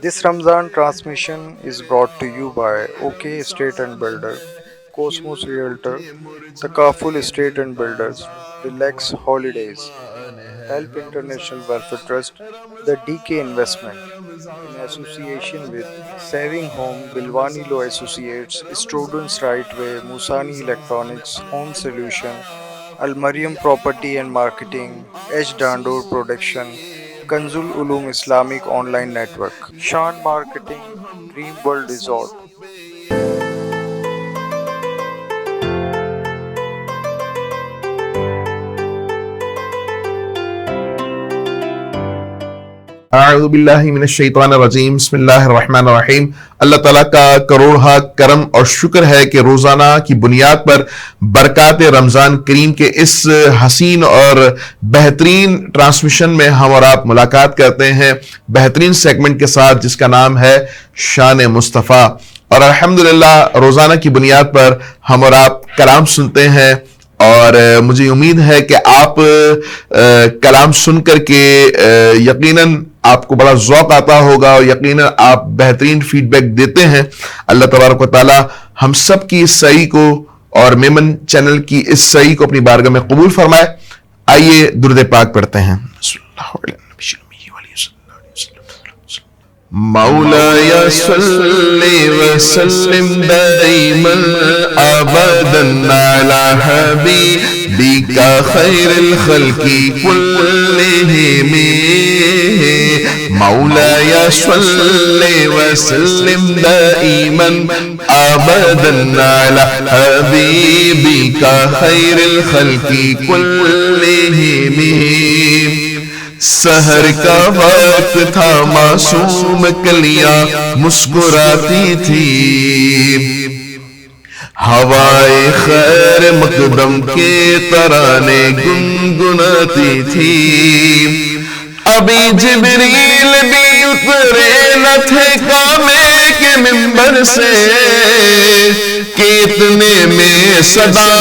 This Ramzan transmission is brought to you by OK Estate and Builder, Cosmos Realtor, Takaful Estate and Builders, Relax Holidays, Help International Welfare Trust, the DK Investment, in association with Saving Home, Bilwani Law Associates, Students Right Way, Musani Electronics, Home Solution, Al Mariam Property and Marketing, H. Dandur Production, Kanzul Ulum Islamic Online Network, Shan Marketing, Dream World Resort. اعوذ باللہ من الشیطان الرجیم بسم اللہ الرحمن الرحیم۔ اللہ تعالیٰ کا کروڑہا کرم اور شکر ہے کہ روزانہ کی بنیاد پر برکات رمضان کریم کے اس حسین اور بہترین ٹرانسمیشن میں ہم اور آپ ملاقات کرتے ہیں بہترین سیگمنٹ کے ساتھ جس کا نام ہے شان مصطفیٰ، اور الحمدللہ روزانہ کی بنیاد پر ہم اور آپ کلام سنتے ہیں، اور مجھے امید ہے کہ آپ کلام سن کر کے یقیناً آپ کو بڑا ذوق آتا ہوگا اور یقیناً آپ بہترین فیڈ بیک دیتے ہیں۔ اللہ تبارک و تعالی ہم سب کی اس سعی کو اور میمن چینل کی اس سعی کو اپنی بارگاہ میں قبول فرمائے۔ آئیے درود پاک پڑھتے ہیں۔ مولاي صل وسلم دائما ابدا على حبيبك خير الخلق كلهم مولاي صل وسلم دائما ابدا على حبيبك خير الخلق كلهم۔ سحر کا وقت تھا معصوم کلیاں مسکراتی تھی، ہوائے خیر مقدم کے ترانے گنگناتی تھی، ابھی جبریل بھی اترے نہ تھے کعبے کے منبر سے کہ اتنے میں صدا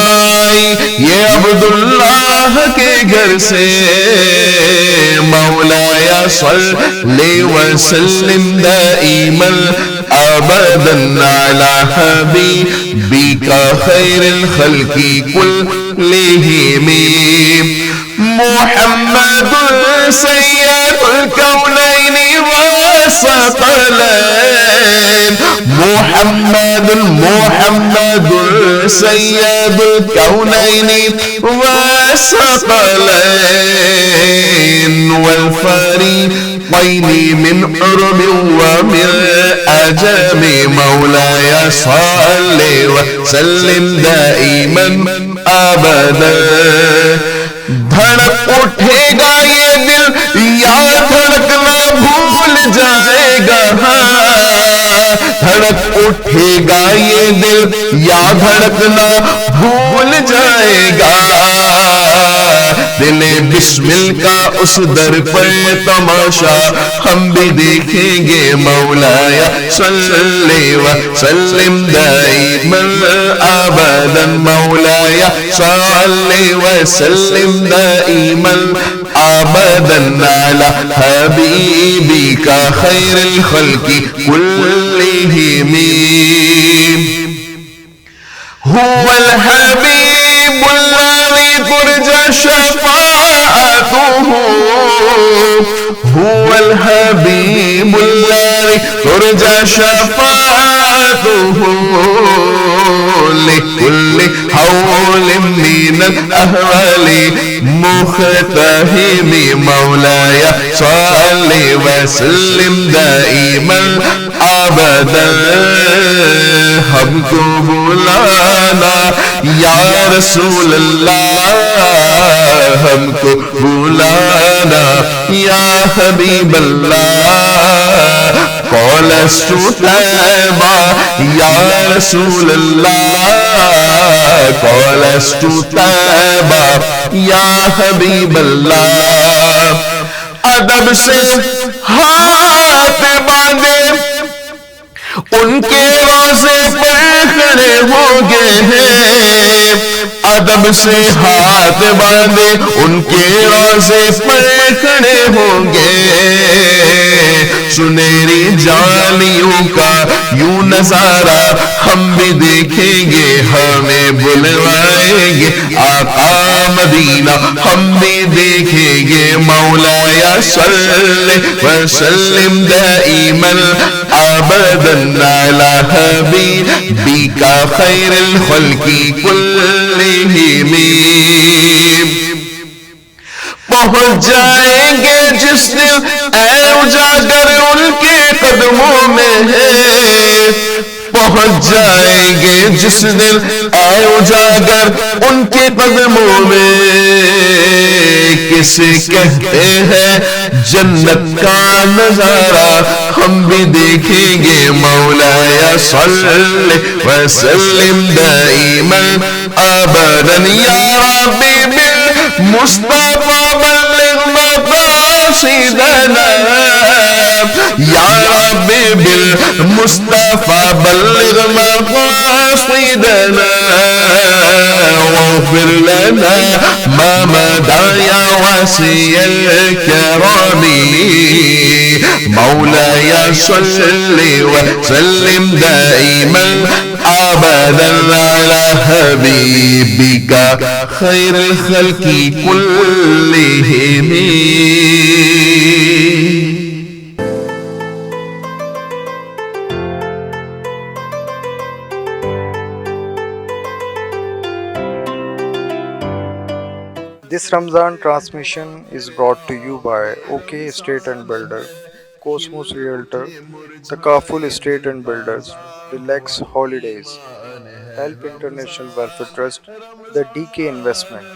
آئی یہ عبداللہ کے گھر سے۔ مولاي صل وسلم دائما ابدا على حبيبك خير الخلق كلهم محمد سيد الكونين والثقلين محمد سيد الكونين والثقلين والفريقين من عرب ومن عجم مولاي صل وسلم دائما ابدا۔ دھڑک اٹھے گا یہ دل یا دھڑکنا بھول جائے گا، دھڑک اٹھے گا یہ دل یا دھڑکنا بھول جائے گا، دل بسمل کا اس در پر تماشا ہم بھی دیکھیں گے۔ مولاي صل وسلم دائما ابدا مولاي صل وسلم دائما ابدا على حبيبك خير الخلق كلهم۔ هو الحبيب الذي ترجى شفاعته، هو الحبيب الذي ترجى شفاعته لكل حول من الأهوال مختهم مولاي صل وسلم دائما ابدا۔ ہم کو بلانا یا رسول اللہ، ہم کو بلانا یا حبیب اللہ، قولست طیبہ یا رسول اللہ، قولست طیبہ یا حبیب اللہ۔ ادب سے ہاتھ باندھے ان کے روضے پر کھڑے ہو گئے ہیں، ادب سے ہاتھ باندھے ان کے روزے پر کھڑے ہوں گے، سنہری جالیوں کا یوں نظارہ ہم بھی دیکھیں گے، ہمیں بلوائیں گے آقا مدینہ ہم بھی دیکھیں گے، مولایا صلی وسلم دائما ابدا علی حبیبک خیر الخلق کلہم۔ پہنچ جائیں گے جس دن اے اجاگر ان کے قدموں میں ہے، پہنچ جائیں گے جس دن اے اجاگر ان کے قدموں میں، کسے کہتے ہیں جنت کا نظارہ ہم بھی دیکھیں گے، مولایا صلی وسلم دائما ابدا یا ربی بالمصطفى بلغ مقاصدنا، یا ربی بالمصطفى بلغ مقاصدنا، واغفر لنا ما مضى يا واسع الكرم، مولاي صل وسلم دائما ابدا على حبيبك خير الخلق كلهم۔ This Ramzan transmission is brought to you by OK Estate and Builder, Cosmos Realtor, Takaful Estate and Builders, Relax Holidays, Help International Welfare Trust, The DK Investment,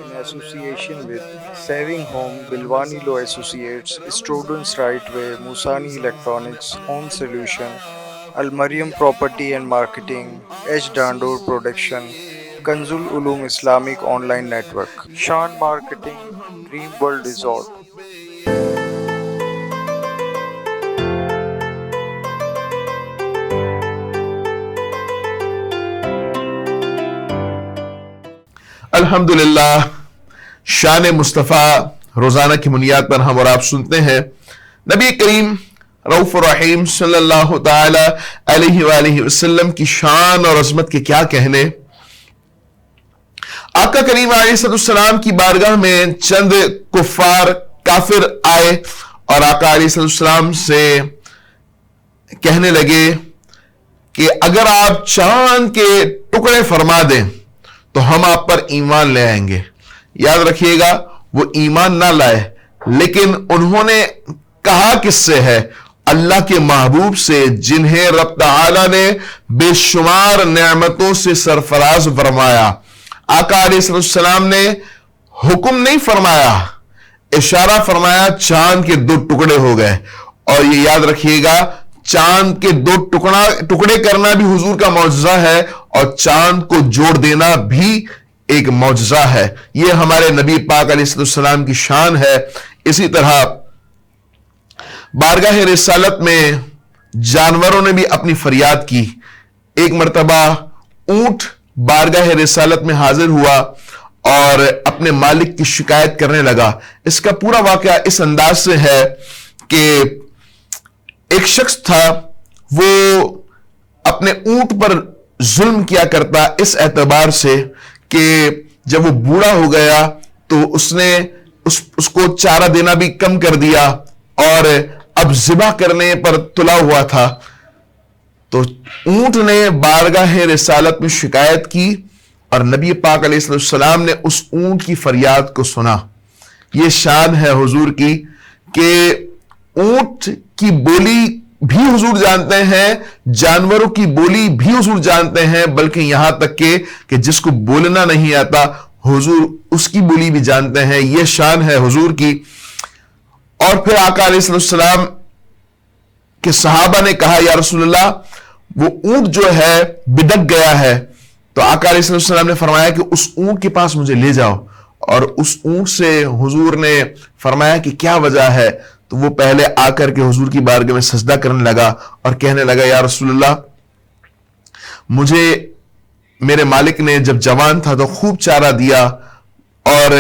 in association with Saving Home, Bilwani Law Associates, Students Right Way, Musani Electronics, Home Solution, Al Mariam Property and Marketing, H. Dandur Production, Kanzul Ulum Islamic Online Network, Shan Marketing, Dream World Resort. الحمدللہ، شان مصطفیٰ روزانہ کی بنیاد پر ہم اور آپ سنتے ہیں نبی کریم رؤوف الرحیم صلی اللہ تعالی علیہ وآلہ وسلم کی شان اور عظمت کے کیا کہنے۔ آقا کریم علیہ السلام کی بارگاہ میں چند کفار کافر آئے اور آقا علیہ السلام سے کہنے لگے کہ اگر آپ چاند کے ٹکڑے فرما دیں تو ہم آپ پر ایمان لے آئیں گے۔ یاد رکھیے گا، وہ ایمان نہ لائے، لیکن انہوں نے کہا کس سے ہے؟ اللہ کے محبوب سے، جنہیں رب تعالی نے بے شمار نعمتوں سے سرفراز فرمایا۔ آقا علیہ السلام نے حکم نہیں فرمایا، اشارہ فرمایا، چاند کے دو ٹکڑے ہو گئے۔ اور یہ یاد رکھیے گا، چاند کے دو ٹکڑے کرنا بھی حضور کا معجزہ ہے، اور چاند کو جوڑ دینا بھی ایک معجزہ ہے۔ یہ ہمارے نبی پاک علیہ السلام کی شان ہے۔ اسی طرح بارگاہ رسالت میں جانوروں نے بھی اپنی فریاد کی۔ ایک مرتبہ اونٹ بارگاہ رسالت میں حاضر ہوا اور اپنے مالک کی شکایت کرنے لگا۔ اس کا پورا واقعہ اس انداز سے ہے کہ ایک شخص تھا، وہ اپنے اونٹ پر ظلم کیا کرتا اس اعتبار سے کہ جب وہ بوڑھا ہو گیا تو اس نے اس کو چارہ دینا بھی کم کر دیا اور اب ذبح کرنے پر تلا ہوا تھا۔ تو اونٹ نے بارگاہ رسالت میں شکایت کی اور نبی پاک علیہ السلام نے اس اونٹ کی فریاد کو سنا۔ یہ شان ہے حضور کی کہ اونٹ کی بولی بھی حضور جانتے ہیں، جانوروں کی بولی بھی حضور جانتے ہیں، بلکہ یہاں تک کہ جس کو بولنا نہیں آتا حضور اس کی بولی بھی جانتے ہیں۔ یہ شان ہے حضور کی۔ اور پھر آقا علیہ السلام کے صحابہ نے کہا، یا رسول اللہ، وہ اونٹ جو ہے بدک گیا ہے۔ تو آقا علیہ السلام نے فرمایا کہ اس اونٹ کے پاس مجھے لے جاؤ، اور اس اونٹ سے حضور نے فرمایا کہ کیا وجہ ہے؟ تو وہ پہلے آ کر کے حضور کی بارگاہ میں سجدہ کرنے لگا اور کہنے لگا، یا رسول اللہ، مجھے میرے مالک نے جب جوان تھا تو خوب چارہ دیا اور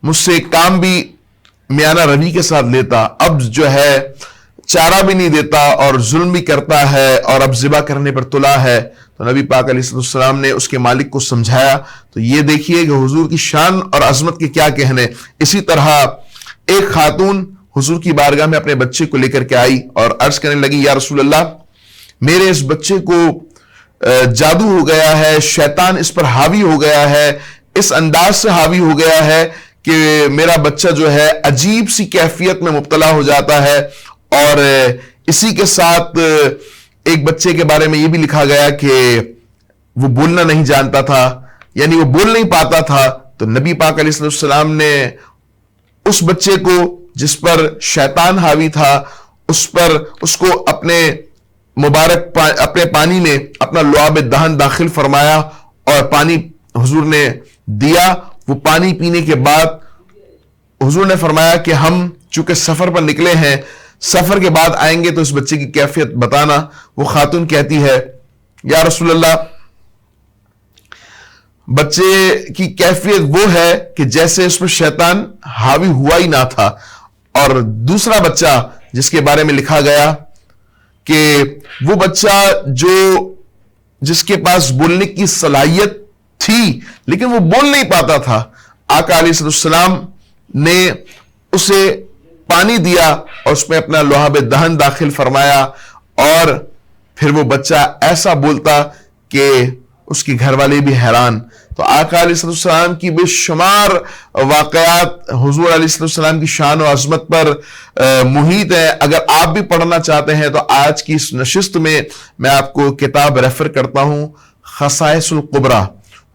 مجھ سے کام بھی میانہ روی کے ساتھ لیتا، اب جو ہے چارہ بھی نہیں دیتا اور ظلم بھی کرتا ہے اور اب ذبح کرنے پر تلا ہے۔ تو نبی پاک علیہ السلام نے اس کے مالک کو سمجھایا۔ تو یہ دیکھیے کہ حضور کی شان اور عظمت کے کیا کہنے۔ اسی طرح ایک خاتون حضور کی بارگاہ میں اپنے بچے کو لے کر کے آئی اور عرض کرنے لگی، یا رسول اللہ، میرے اس بچے کو جادو ہو گیا ہے، شیطان اس پر حاوی ہو گیا ہے، اس انداز سے حاوی ہو گیا ہے کہ میرا بچہ جو ہے عجیب سی کیفیت میں مبتلا ہو جاتا ہے۔ اور اسی کے ساتھ ایک بچے کے بارے میں یہ بھی لکھا گیا کہ وہ بولنا نہیں جانتا تھا، یعنی وہ بول نہیں پاتا تھا۔ تو نبی پاک علیہ السلام نے اس بچے کو جس پر شیطان حاوی تھا اس کو اپنے مبارک اپنے پانی میں اپنا لعاب دہن داخل فرمایا اور پانی حضور نے دیا۔ وہ پانی پینے کے بعد حضور نے فرمایا کہ ہم چونکہ سفر پر نکلے ہیں، سفر کے بعد آئیں گے تو اس بچے کی کیفیت بتانا۔ وہ خاتون کہتی ہے، یا رسول اللہ، بچے کی کیفیت وہ ہے کہ جیسے اس پر شیطان حاوی ہوا ہی نہ تھا۔ اور دوسرا بچہ جس کے بارے میں لکھا گیا کہ وہ بچہ جس کے پاس بولنے کی صلاحیت تھی لیکن وہ بول نہیں پاتا تھا، آقا علیہ السلام نے اسے پانی دیا اور اس میں اپنا لعاب دہن داخل فرمایا اور پھر وہ بچہ ایسا بولتا کہ اس کے گھر والے بھی حیران۔ تو آقا علیہ السلام کی بے شمار واقعات حضور علیہ السلام کی شان و عظمت پر محیط ہے۔ اگر آپ بھی پڑھنا چاہتے ہیں تو آج کی اس نشست میں آپ کو کتاب ریفر کرتا ہوں، خصائص القبریٰ،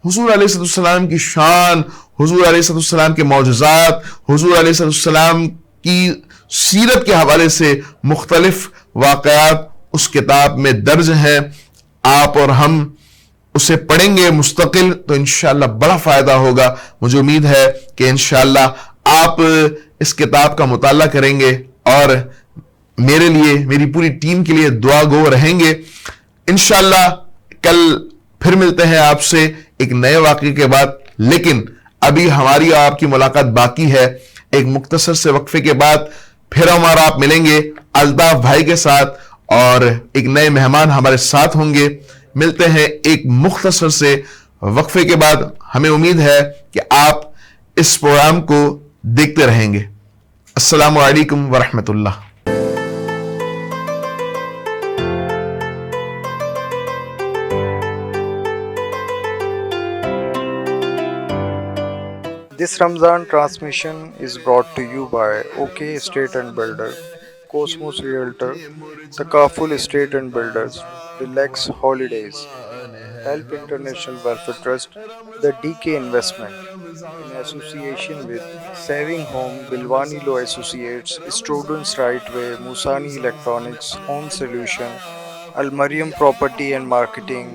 حضور علیہ السلام کی شان، حضور علیہ السلام کے معجزات، حضور علیہ السلام کی سیرت کے حوالے سے مختلف واقعات اس کتاب میں درج ہیں۔ آپ اور ہم اسے پڑھیں گے مستقل تو انشاءاللہ بڑا فائدہ ہوگا۔ مجھے امید ہے کہ انشاءاللہ آپ اس کتاب کا مطالعہ کریں گے اور میرے لیے، میری پوری ٹیم کے لیے دعا گو رہیں گے۔ انشاءاللہ کل پھر ملتے ہیں آپ سے ایک نئے واقعے کے بعد، لیکن ابھی ہماری اور آپ کی ملاقات باقی ہے۔ ایک مختصر سے وقفے کے بعد پھر ہم اور آپ ملیں گے الطاف بھائی کے ساتھ اور ایک نئے مہمان ہمارے ساتھ ہوں گے۔ ملتے ہیں ایک مختصر سے وقفے کے بعد۔ ہمیں امید ہے کہ آپ اس پروگرام کو دیکھتے رہیں گے۔ السلام علیکم ورحمۃ اللہ۔ This Ramzan transmission is brought to you by OK Estate and Builder, Cosmos Realtor, Takaful Estate and Builders, Relax Holidays, Help International Welfare Trust, The DK Investment, in association with Saving Home, Bilwani Law Associates, Students Right Way, Musani Electronics, Home Solution, Al Mariam Property and Marketing,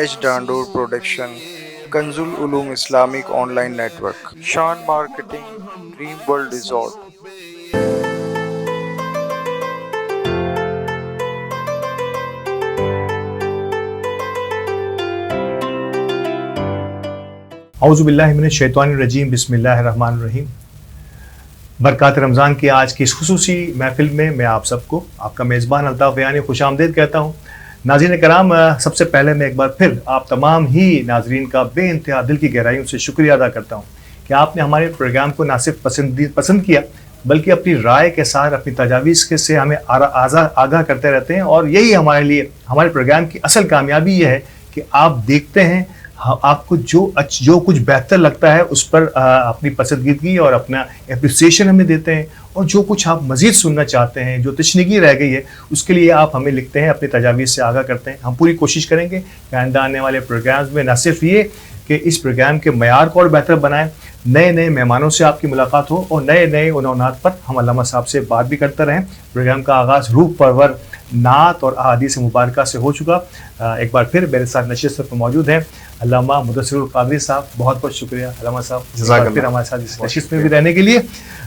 H. Dandur Production, Kanzul Ulum Islamic Online Network, Shan Marketing, Dream World Resort. اعوذ باللہ من الشیطان الرجیم، بسم اللہ الرحمن الرحیم۔ برکات رمضان کی آج کی اس خصوصی محفل میں میں آپ سب کو، آپ کا میزبان الطاف بیانی، خوش آمدید کہتا ہوں۔ ناظرین کرام، سب سے پہلے میں ایک بار پھر آپ تمام ہی ناظرین کا بے انتہا دل کی گہرائیوں سے شکریہ ادا کرتا ہوں کہ آپ نے ہمارے پروگرام کو نہ صرف پسند کیا بلکہ اپنی رائے کے ساتھ، اپنی تجاویز سے ہمیں آگاہ کرتے رہتے ہیں، اور یہی ہمارے لیے، ہمارے پروگرام کی اصل کامیابی یہ ہے کہ آپ دیکھتے ہیں، آپ کو جو کچھ بہتر لگتا ہے اس پر اپنی پسندیدگی اور اپنا اپریسیشن ہمیں دیتے ہیں، اور جو کچھ آپ مزید سننا چاہتے ہیں، جو تشنگی رہ گئی ہے، اس کے لیے آپ ہمیں لکھتے ہیں، اپنی تجاویز سے آگاہ کرتے ہیں۔ ہم پوری کوشش کریں گے کہ آئندہ آنے والے پروگرامز میں نہ صرف یہ کہ اس پروگرام کے معیار کو اور بہتر بنائیں، نئے مہمانوں سے آپ کی ملاقات ہو اور نئے عنوانات پر ہم علامہ صاحب سے بات بھی کرتے رہیں۔ پروگرام کا آغاز روح پرور نعت اور احادیث مبارکہ سے ہو چکا۔ ایک بار پھر میرے ساتھ نشست پر موجود ہیں علامہ مدثر القادری صاحب، بہت بہت شکریہ علامہ صاحب پھر ہمارے ساتھ اس نشست میں بھی رہنے کے لیے۔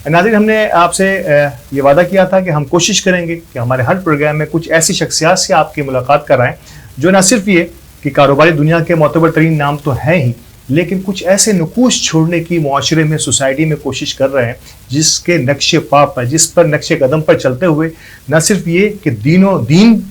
ناظرین، ہم نے آپ سے یہ وعدہ کیا تھا کہ ہم کوشش کریں گے کہ ہمارے ہر پروگرام میں کچھ ایسی شخصیات سے آپ کی ملاقات کرائیں جو نہ صرف یہ کہ کاروباری دنیا کے معتبر ترین نام تو ہیں ہی، لیکن کچھ ایسے نقوش چھوڑنے کی معاشرے میں، سوسائٹی میں کوشش کر رہے ہیں جس کے نقش پا پر، جس پر نقش قدم پر چلتے ہوئے نہ صرف یہ کہ دین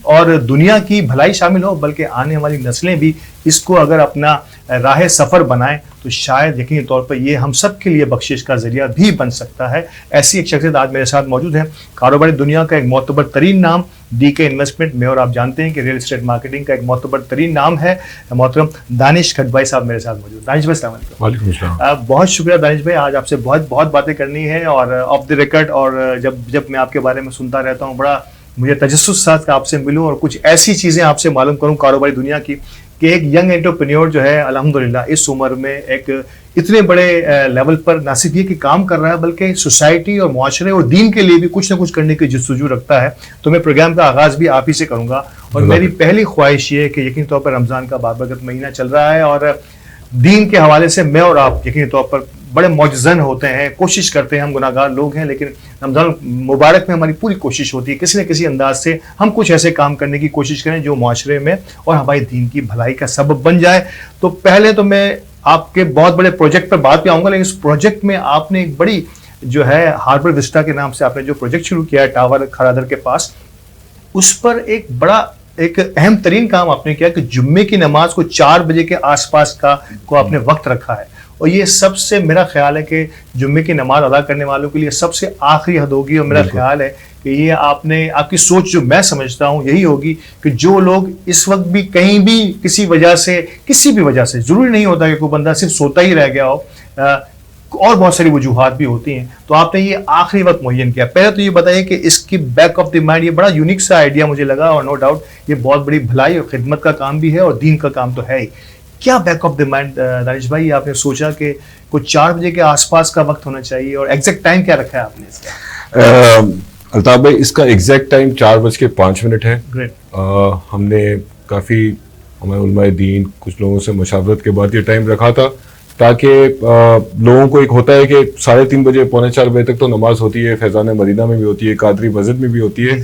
اور دنیا کی بھلائی شامل ہو، بلکہ آنے والی نسلیں بھی اس کو اگر اپنا راہ سفر بنائیں تو شاید یقینی طور پر یہ ہم سب کے لیے بخشش کا ذریعہ بھی بن سکتا ہے۔ ایسی ایک شخصیت آج میرے ساتھ موجود ہے، کاروباری دنیا کا ایک معتبر ترین نام، ڈی کے انویسٹمنٹ میں، اور آپ جانتے ہیں کہ ریئل اسٹیٹ مارکیٹنگ کا ایک معتبر ترین نام ہے، محترم دانش کھٹبھائی صاحب میرے ساتھ موجود۔ دانش بھائی السلام علیکم۔ وعلیکم السلام۔ بہت شکریہ دانش بھائی، آج آپ سے بہت باتیں کرنی ہے، اور آف دی ریکارڈ، اور جب میں آپ کے بارے میں سنتا رہتا ہوں بڑا مجھے تجسس ساتھ کہ آپ سے ملوں اور کچھ ایسی چیزیں آپ سے معلوم کروں کاروباری دنیا کی، کہ ایک ینگ انٹرپرینیور جو ہے الحمدللہ اس عمر میں ایک اتنے بڑے لیول پر نہ صرف یہ کہ کام کر رہا ہے، بلکہ سوسائٹی اور معاشرے اور دین کے لیے بھی کچھ نہ کچھ کرنے کی جستجو رکھتا ہے۔ تو میں پروگرام کا آغاز بھی آپ ہی سے کروں گا، اور میری پہلی خواہش یہ ہے کہ یقینی طور پر رمضان کا بابرکت مہینہ چل رہا ہے، اور دین کے حوالے سے میں اور آپ یقینی طور پر بڑے معجزن ہوتے ہیں، کوشش کرتے ہیں، ہم گناہ گار لوگ ہیں، لیکن رمضان مبارک میں ہماری پوری کوشش ہوتی ہے کسی نہ کسی انداز سے ہم کچھ ایسے کام کرنے کی کوشش کریں جو معاشرے میں اور ہمارے دین کی بھلائی کا سبب بن جائے۔ تو پہلے تو میں آپ کے بہت بڑے پروجیکٹ پر بات پہ آؤں گا، لیکن اس پروجیکٹ میں آپ نے ایک بڑی جو ہے ہاربر وسٹا کے نام سے آپ نے جو پروجیکٹ شروع کیا ہے ٹاور کھڑادر کے پاس، اس پر ایک بڑا ایک اہم ترین کام آپ نے کیا کہ جمعے کی نماز کو 4 بجے کے آس پاس کو آپ نے وقت رکھا ہے، اور یہ سب سے میرا خیال ہے کہ جمعے کی نماز ادا کرنے والوں کے لیے سب سے آخری حد ہوگی، اور میرا خیال ہے کہ یہ آپ کی سوچ جو میں سمجھتا ہوں یہی ہوگی کہ جو لوگ اس وقت بھی کہیں بھی کسی بھی وجہ سے ضروری نہیں ہوتا کہ کوئی بندہ صرف سوتا ہی رہ گیا ہو، اور بہت ساری وجوہات بھی ہوتی ہیں، تو آپ نے یہ آخری وقت معین کیا۔ پہلے تو یہ بتائیے کہ اس کی بیک آف دی مائنڈ یہ بڑا یونیک سا آئیڈیا مجھے لگا، اور نو ڈاؤٹ یہ بہت بڑی بھلائی اور خدمت کا کام بھی ہے، اور دین کا کام تو ہے ہی۔ کیا بیک آف دی مائنڈ دانش بھائی آپ نے سوچا کہ کوئی 4 بجے کے آس پاس کا وقت ہونا چاہیے، اور ایگزیکٹ ٹائم کیا رکھا ہے آپ نے اس کا؟ الطاف بھائی، اس کا ایگزیکٹ ٹائم 4:05 ہے۔ گریٹ۔ ہم نے کافی ہمارے علماء دین کچھ لوگوں سے مشاورت کے بعد یہ ٹائم رکھا تھا، تاکہ لوگوں کو ایک ہوتا ہے کہ 3:30 بجے 3:45 بجے تک تو نماز ہوتی ہے، فیضان مدینہ میں بھی ہوتی ہے، قادری مسجد میں بھی ہوتی ہے،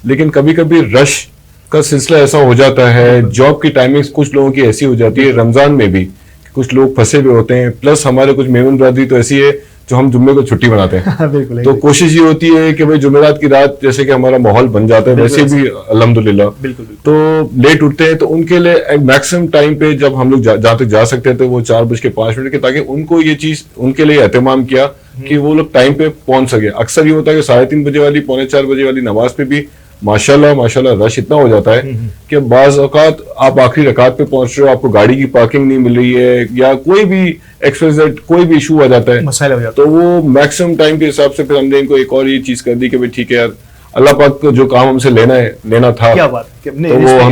لیکن کبھی کبھی رش کا سلسلہ ایسا ہو جاتا ہے، جاب کی ٹائمنگز کچھ لوگوں کی ایسی ہو جاتی ہے، رمضان میں بھی کچھ لوگ پھنسے ہوئے ہوتے ہیں، پلس ہمارے کچھ میمون برادری تو ایسی ہے جو ہم جمعے کو چھٹی مناتے ہیں۔ بالکل۔ تو کوشش یہ ہوتی ہے کہ بھائی جمعرات کی رات جیسے کہ ہمارا ماحول بن جاتا ہے ویسے بھی الحمدللہ، تو لیٹ اٹھتے ہیں، تو ان کے لیے میکسیمم ٹائم پہ جب ہم لوگ جہاں تک جا سکتے تھے وہ 4:05 کے، تاکہ ان کو یہ چیز ان کے لیے اہتمام کیا کہ وہ لوگ ٹائم پہ پہنچ سکے۔ اکثر یہ ہوتا ہے کہ 3:30 بجے والی 3:45 بجے والی نماز پہ بھی ماشاءاللہ رش اتنا ہو جاتا ہے کہ بعض اوقات آپ آخری رکعت پہ پہنچ رہے ہو، آپ کو گاڑی کی پارکنگ نہیں مل رہی ہے، یا کوئی بھی کوئی بھی ایشو آ جاتا ہے، مسائل ہو جاتا تو وہ میکسیمم ٹائم کے حساب سے پھر ہم نے ان کو ایک اور یہ چیز کر دی کہ بھائی ٹھیک ہے یار، اللہ پاک کو جو کام ہم سے لینا تھا، کیا بات ہے، تو وہ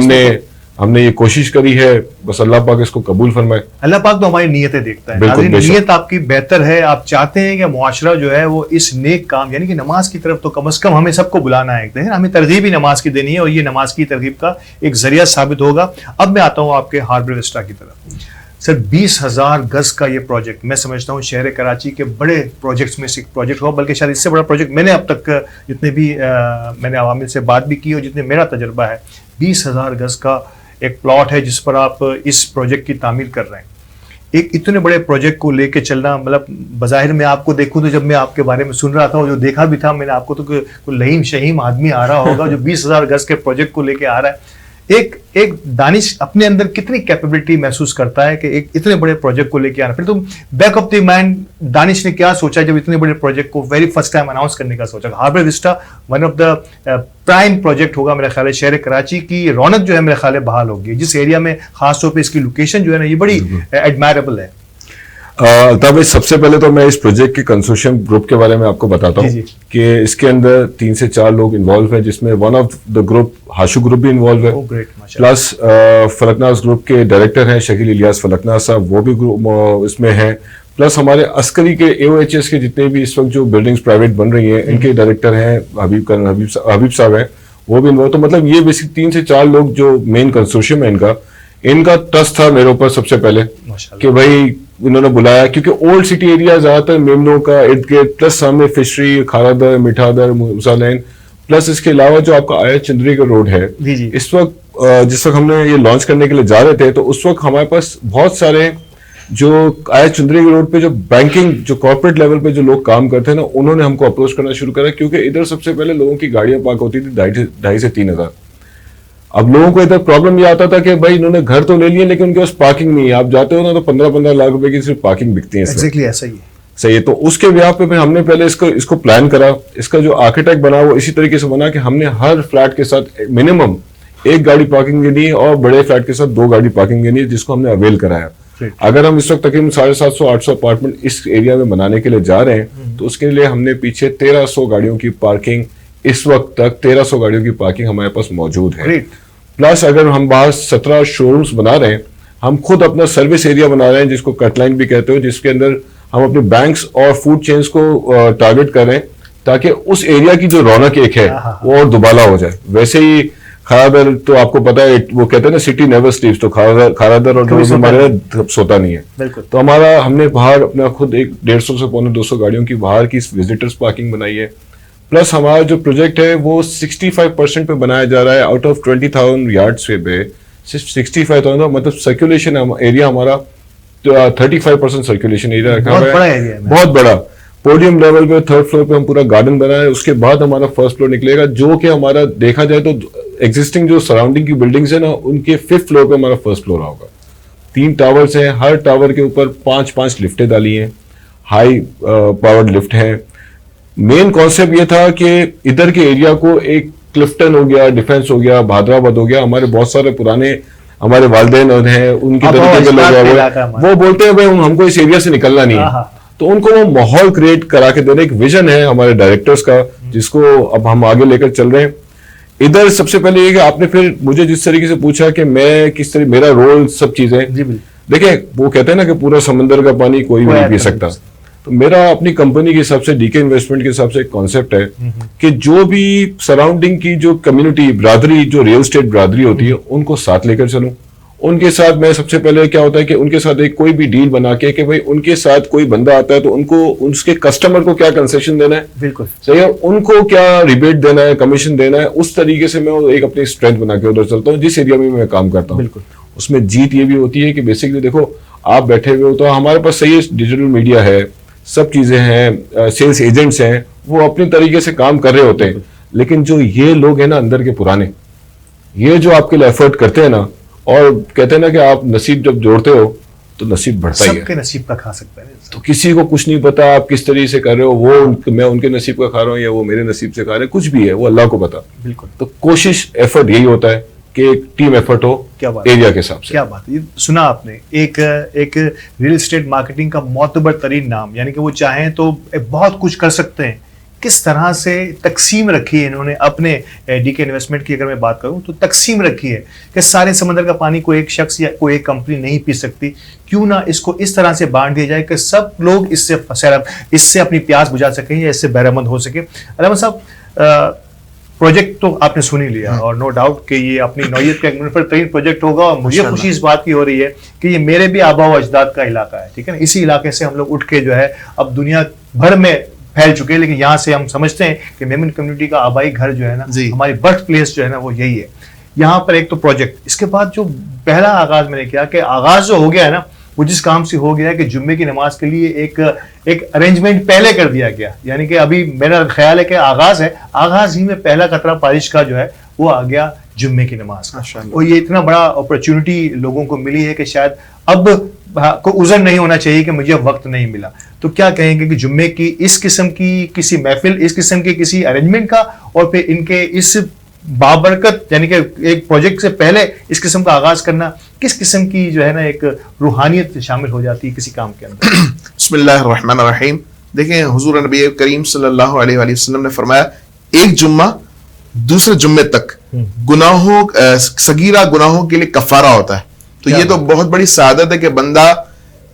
ہم نے یہ کوشش کری ہے، بس اللہ پاک اس کو قبول فرمائے۔ اللہ پاک تو ہماری نیتیں دیکھتا ہے، بالکل، ناظرین نیت آپ کی بہتر ہے، آپ چاہتے ہیں کہ معاشرہ جو ہے وہ اس نیک کام یعنی کہ نماز کی طرف تو کم از کم ہمیں سب کو بلانا ہے، ہمیں ترغیب ہی نماز کی دینی ہے، اور یہ نماز کی ترغیب کا ایک ذریعہ ثابت ہوگا۔ اب میں آتا ہوں آپ کے ہاربر وسٹا کی طرف۔ سر 20,000 گز کا یہ پروجیکٹ میں سمجھتا ہوں شہر کراچی کے بڑے پروجیکٹس میں سے ایک پروجیکٹ ہو، بلکہ شاید اس سے بڑا پروجیکٹ میں نے اب تک جتنے بھی میں نے عوامل سے بات بھی کی اور جتنے میرا تجربہ ہے، 20,000 گز کا ایک پلاٹ ہے جس پر آپ اس پروجیکٹ کی تعمیر کر رہے ہیں۔ ایک اتنے بڑے پروجیکٹ کو لے کے چلنا، مطلب بظاہر میں آپ کو دیکھوں تو جب میں آپ کے بارے میں سن رہا تھا اور جو دیکھا بھی تھا میں نے آپ کو، تو کوئی لہیم شہیم آدمی آ رہا ہوگا جو 20,000 گز کے پروجیکٹ کو لے کے آ رہا ہے۔ ایک دانش اپنے اندر کتنی کیپیبلٹی محسوس کرتا ہے کہ ایک اتنے بڑے پروجیکٹ کو لے کے آنا؟ پھر تم بیک آف دی مائنڈ دانش نے کیا سوچا جب اتنے بڑے پروجیکٹ کو ویری فرسٹ ٹائم اناؤنس کرنے کا سوچا؟ Harbour Vista one of the prime project ہوگا میرا خیال ہے، شہر کراچی کی رونق جو ہے میرا خیال ہے بحال ہوگی، جس ایریا میں خاص طور پہ اس کی لوکیشن جو ہے نا یہ بڑی ایڈمائربل ہے۔ الطاف بھائی، سب سے پہلے تو میں اس پروجیکٹ کے کنسورشیم گروپ کے بارے میں آپ کو بتاتا ہوں کہ اس کے اندر 3 سے 4 لوگ انوالو ہیں، جس میں one of the group Hashoo group بھی انوالو ہے، پلس فلکناز گروپ کے ڈائریکٹر ہیں شکیل الیاس فلکناز صاحب، وہ بھی اس میں ہیں، پلس ہمارے عسکری کے AOHS کے جتنے بھی اس وقت جو بلڈنگز پرائیویٹ بن رہی ہیں ان کے ڈائریکٹر ہیں حبیب صاحب ہیں، وہ بھی انوالو۔ تو مطلب یہ بیسک 3 سے 4 لوگ جو مین کنسورشیم ہے ان کا ٹرسٹ تھا میرے اوپر سب سے پہلے کہ بھائی انہوں نے بلایا، کیونکہ اولڈ سٹی ایریا زیادہ تر میمنوں کا ارد گرد، پلس سامنے فشری، کھارا در، میٹھا در، موسیٰ لین، پلس اس کے علاوہ جو آپ کا آیت چندری کا روڈ ہے اس وقت جس وقت ہم نے یہ لانچ کرنے کے لیے جا رہے تھے تو اس وقت ہمارے پاس بہت سارے جو آیت چندری کے روڈ پہ جو بینکنگ جو کارپوریٹ لیول پہ جو لوگ کام کرتے ہیں نا انہوں نے ہم کو اپروچ کرنا شروع کرا, کیونکہ ادھر سب سے پہلے لوگوں کی گاڑیاں پارک ہوتی تھی 2,500 سے 3,000. اب لوگوں کو ادھر پرابلم یہ آتا تھا کہ بھائی انہوں نے گھر تو لے لیے لیکن ان کے پاس پارکنگ نہیں ہے. آپ جاتے ہو نا تو 15 لاکھ روپے کی صرف پارکنگ بکتی ہے. ایگزیکٹلی ایسا ہی ہے. صحیح ہے. تو اس کے بیاہ پہ ہم نے پہلے اس کو پلان کرا. اس کا جو آرکیٹیکٹ بنا وہ اسی طریقے سے بنا کہ ہم نے ہر فلیٹ کے ساتھ منیمم 1 گاڑی پارکنگ دینی ہے اور بڑے فلیٹ کے ساتھ 2 گاڑی پارکنگ دینی ہے, جس کو ہم نے اویل کرایا. اگر ہم اس وقت تقریباً 750-800 اپارٹمنٹ اس ایریا میں بنانے کے لیے جا رہے ہیں تو اس کے لیے ہم نے پیچھے 1300 گاڑیوں کی پارکنگ, اس وقت تک 1300 گاڑیوں کی پارکنگ ہمارے پاس موجود ہے. پلس اگر ہم باہر 17 شو رومز بنا رہے ہیں, ہم خود اپنا سروس ایریا بنا رہے ہیں جس کو کٹ لائن بھی کہتے ہو, جس کے اندر ہم اپنے بینکس اور فوڈ چینز کو ٹارگٹ کر رہے ہیں تاکہ اس ایریا کی جو رونق ایک ہے وہ اور دوبالا ہو جائے. ویسے ہی کھارادر تو آپ کو پتا ہے وہ کہتے ہیں نا سٹی نیور سلیپس, تو کھارادر اور ہمارے سوتا نہیں ہے. تو ہم نے باہر اپنا خود 150 سے 200 گاڑیوں کی باہر کی وزٹرز پارکنگ بنائی ہے. پلس ہمارا جو پروجیکٹ ہے وہ 65% پہ بنایا جا رہا ہے. آؤٹ آف 20,000 یارڈس پہ صرف 65,000 مطلب سرکولیشن ایریا ہمارا 35% سرکولیشن ایریا رکھا ہوا ہے, بہت بڑا. پوڈیم لیول پہ 3rd فلور پہ ہم پورا گارڈن بنایا ہے. اس کے بعد ہمارا 1st فلور نکلے گا, جو کہ ہمارا دیکھا جائے تو ایگزسٹنگ جو سراؤنڈنگ کی بلڈنگز ہیں نا ان کے 5th فلور پہ ہمارا 1st فلور ہوگا. 3 ٹاورز ہیں, ہر ٹاور کے اوپر 5 لفٹیں ڈالی ہیں, ہائی پاورڈ لفٹ ہیں. مین کانسیپٹ یہ تھا کہ ادھر کے ایریا کو ایک کلفٹن ہو گیا, ڈیفینس ہو گیا, بھادرآباد ہو گیا, ہمارے بہت سارے پرانے ہمارے والدین ہیں ان کی طریقے کے لوگ وہ بولتے ہیں بھائی ہم کو اس ایریا سے نکلنا نہیں ہے. تو ان کو وہ ماحول کریٹ کرا کے دینا ایک ویژن ہے ہمارے ڈائریکٹرز کا, جس کو اب ہم آگے لے کر چل رہے ہیں. ادھر سب سے پہلے یہ کہ آپ نے پھر مجھے جس طریقے سے پوچھا کہ میں کس طرح میرا رول سب چیزیں, دیکھیں وہ کہتے ہیں نا کہ پورا سمندر کا پانی کوئی بھی نہیں پی سکتا. تو میرا اپنی کمپنی کے حساب سے ڈی کے انویسٹمنٹ کے حساب سے ایک کانسیپٹ ہے کہ جو بھی سراؤنڈنگ کی جو کمیونٹی برادری جو ریل اسٹیٹ برادری ہوتی ہے ان کو ساتھ لے کر چلوں. ان کے ساتھ میں سب سے پہلے کیا ہوتا ہے کہ ان کے ساتھ ایک کوئی بھی ڈیل بنا کے کہ بھائی ان کے ساتھ کوئی بندہ آتا ہے تو ان کو اس کے کسٹمر کو کیا کنسیشن دینا ہے, بالکل صحیح ہے, ان کو کیا ریبیٹ دینا ہے, کمیشن دینا ہے, اس طریقے سے میں ایک اپنی اسٹرینتھ بنا کے ادھر چلتا ہوں جس ایریا میں کام کرتا ہوں. بالکل اس میں جیت یہ بھی ہوتی ہے کہ بیسکلی دیکھو آپ بیٹھے ہوئے ہو تو ہمارے پاس صحیح ڈیجیٹل میڈیا ہے, سب چیزیں ہیں, سیلس ایجنٹس ہیں, وہ اپنی طریقے سے کام کر رہے ہوتے ہیں. لیکن جو یہ لوگ ہیں نا اندر کے پرانے, یہ جو آپ کے لیے ایفرٹ کرتے ہیں نا اور کہتے ہیں نا کہ آپ نصیب جب جوڑتے ہو تو نصیب بڑھتا ہی ہے. سب کے نصیب کا کھا سکتا ہے, تو کسی کو کچھ نہیں پتا آپ کس طریقے سے کر رہے ہو, وہ میں ان کے نصیب کا کھا رہا ہوں یا وہ میرے نصیب سے کھا رہے ہیں, کچھ بھی ہے وہ اللہ کو پتا. بالکل. تو کوشش ایفرٹ یہی ہوتا ہے کہ ایک ٹیم ایفرٹ ہو ایریا کے حساب سے. کیا بات ہے, سنا آپ نے ایک ریل اسٹیٹ مارکیٹنگ کا معتبر ترین نام, یعنی کہ وہ چاہیں تو بہت کچھ کر سکتے ہیں. کس طرح سے تقسیم رکھی ہے انہوں نے اپنے ڈی کے انویسٹمنٹ کی, اگر میں بات کروں تو تقسیم رکھی ہے کہ سارے سمندر کا پانی کوئی ایک شخص یا کوئی ایک کمپنی نہیں پی سکتی. کیوں نہ اس کو اس طرح سے بانٹ دیا جائے کہ سب لوگ اس سے اپنی پیاس بجھا سکیں یا اس سے بہرمند ہو سکے. علامہ صاحب پروجیکٹ تو آپ نے سن ہی لیا اور نو ڈاؤٹ کہ یہ اپنی نوعیت کا ایک منفرد ترین پروجیکٹ ہوگا, اور مجھے خوشی اس بات کی ہو رہی ہے کہ یہ میرے بھی آبا و اجداد کا علاقہ ہے. ٹھیک ہے نا, اسی علاقے سے ہم لوگ اٹھ کے جو ہے اب دنیا بھر میں پھیل چکے ہیں, لیکن یہاں سے ہم سمجھتے ہیں کہ میمن کمیونٹی کا آبائی گھر جو ہے نا, ہماری برتھ پلیس جو ہے نا وہ یہی ہے. یہاں پر ایک تو پروجیکٹ, اس کے بعد جو پہلا آغاز میں نے کیا کہ آغاز جو ہو گیا ہے نا وہ جس کام سے ہو گیا ہے کہ جمعے کی نماز کے لیے ایک ارینجمنٹ پہلے کر دیا گیا. یعنی کہ ابھی میرا خیال ہے کہ آغاز ہے, آغاز ہی میں پہلا قطرہ بارش کا جو ہے وہ آ گیا جمعے کی نماز کا. اور یہ اتنا بڑا اپرچونٹی لوگوں کو ملی ہے کہ شاید اب کو عذر نہیں ہونا چاہیے کہ مجھے وقت نہیں ملا. تو کیا کہیں گے کہ جمعے کی اس قسم کی کسی محفل, اس قسم کی کسی ارینجمنٹ کا, اور پھر ان کے اس بابرکت یعنی کہ ایک پروجیکٹ سے پہلے اس قسم کا آغاز کرنا, کس قسم کی جو ہے نا ایک روحانیت شامل ہو جاتی ہے کسی کام کے اندر؟ بسم اللہ الرحمن الرحیم. دیکھیں حضور نبی کریم صلی اللہ علیہ وآلہ وسلم نے فرمایا ایک جمعہ دوسرے جمعے تک گناہوں صغیرہ گناہوں کے لیے کفارہ ہوتا ہے. تو یہ تو بہت بڑی سعادت ہے کہ بندہ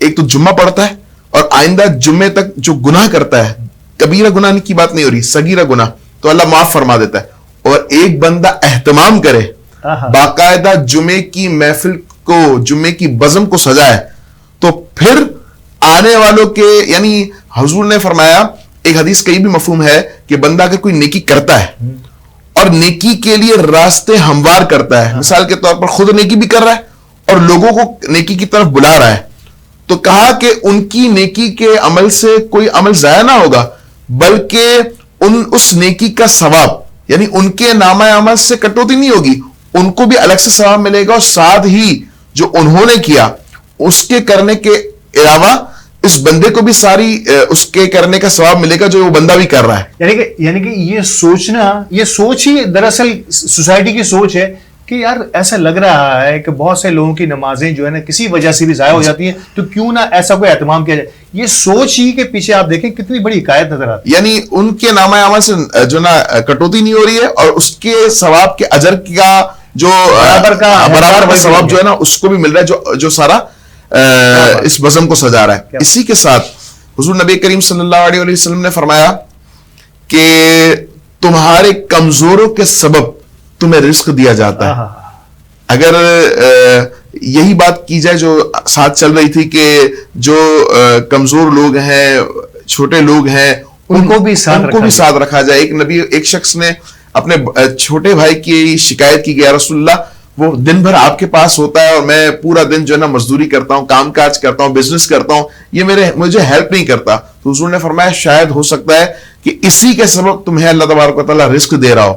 ایک تو جمعہ پڑھتا ہے اور آئندہ جمعے تک جو گناہ کرتا ہے, کبیرہ گناہ کی بات نہیں ہو رہی, صغیرہ گناہ, تو اللہ معاف فرما دیتا ہے. اور ایک بندہ اہتمام کرے, باقاعدہ جمعے کی محفل کو, جمعے کی بزم کو سجائے, تو پھر آنے والوں کے, یعنی حضور نے فرمایا ایک حدیث کا یہ بھی مفہوم ہے کہ بندہ اگر کوئی نیکی کرتا ہے اور نیکی کے لیے راستے ہموار کرتا ہے. مثال کے طور پر خود نیکی بھی کر رہا ہے اور لوگوں کو نیکی کی طرف بلا رہا ہے. تو کہا کہ ان کی نیکی کے عمل سے کوئی عمل ضائع نہ ہوگا بلکہ اس نیکی کا ثواب یعنی ان کے نامہ عمل سے کٹوتی نہیں ہوگی, ان کو بھی الگ سے ثواب ملے گا, اور ساتھ ہی جو انہوں نے کیا اس کے کرنے کے علاوہ اس بندے کو بھی ساری اس کے کرنے کا ثواب ملے گا جو وہ بندہ بھی کر رہا ہے. یعنی کہ یہ سوچنا, یہ سوچ ہی دراصل سوسائٹی کی سوچ ہے کہ یار ایسا لگ رہا ہے کہ بہت سے لوگوں کی نمازیں جو ہے نا کسی وجہ سے بھی ضائع ہو جاتی ہیں, تو کیوں نہ ایسا کوئی اہتمام کیا جائے. یہ سوچ ہی کے پیچھے آپ دیکھیں کتنی بڑی حکایت نظر آتی ہے. یعنی ان کے نامہ عمل سے جو نا کٹوتی نہیں ہو رہی ہے, اور اس کے ثواب کے اجر کا جو برابر ثواب جو ہے نا اس کو بھی مل رہا ہے جو سارا اس بزم کو سجا رہا ہے. اسی کے ساتھ حضور نبی کریم صلی اللہ علیہ وسلم نے فرمایا کہ تمہارے کمزوروں کے سبب تمہیں رزق دیا جاتا ہے. اگر یہی بات کی جائے جو ساتھ چل رہی تھی کہ جو کمزور لوگ ہیں, چھوٹے لوگ ہیں, ان کو بھی ساتھ رکھا جائے. ایک شخص نے اپنے چھوٹے بھائی کی شکایت کی کہ یا رسول اللہ وہ دن بھر آپ کے پاس ہوتا ہے اور میں پورا دن جو ہے نا مزدوری کرتا ہوں, کام کاج کرتا ہوں, بزنس کرتا ہوں, یہ مجھے ہیلپ نہیں کرتا. تو حضور نے فرمایا شاید ہو سکتا ہے کہ اسی کے سبب تمہیں اللہ تبارک و تعالیٰ رزق دے رہا ہو.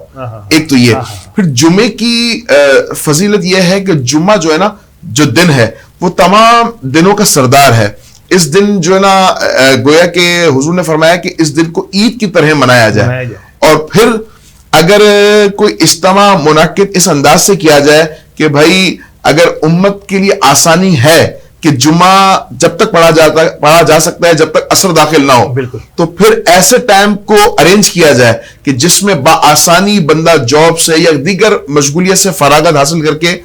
ایک تو یہ. پھر جمعے کی فضیلت یہ ہے کہ جمعہ جو ہے نا جو دن ہے وہ تمام دنوں کا سردار ہے. اس دن جو ہے نا گویا کہ حضور نے فرمایا کہ اس دن کو عید کی طرح منایا جائے. اور پھر اگر کوئی اجتماع منعقد اس انداز سے کیا جائے کہ بھائی اگر امت کے لیے آسانی ہے کہ جمعہ جب تک پڑھا جا سکتا ہے جب تک عصر داخل نہ ہو, تو پھر ایسے ٹائم کو ارینج کیا جائے کہ جس میں بآسانی بندہ جاب سے یا دیگر مشغولیت سے فراغت حاصل کر کے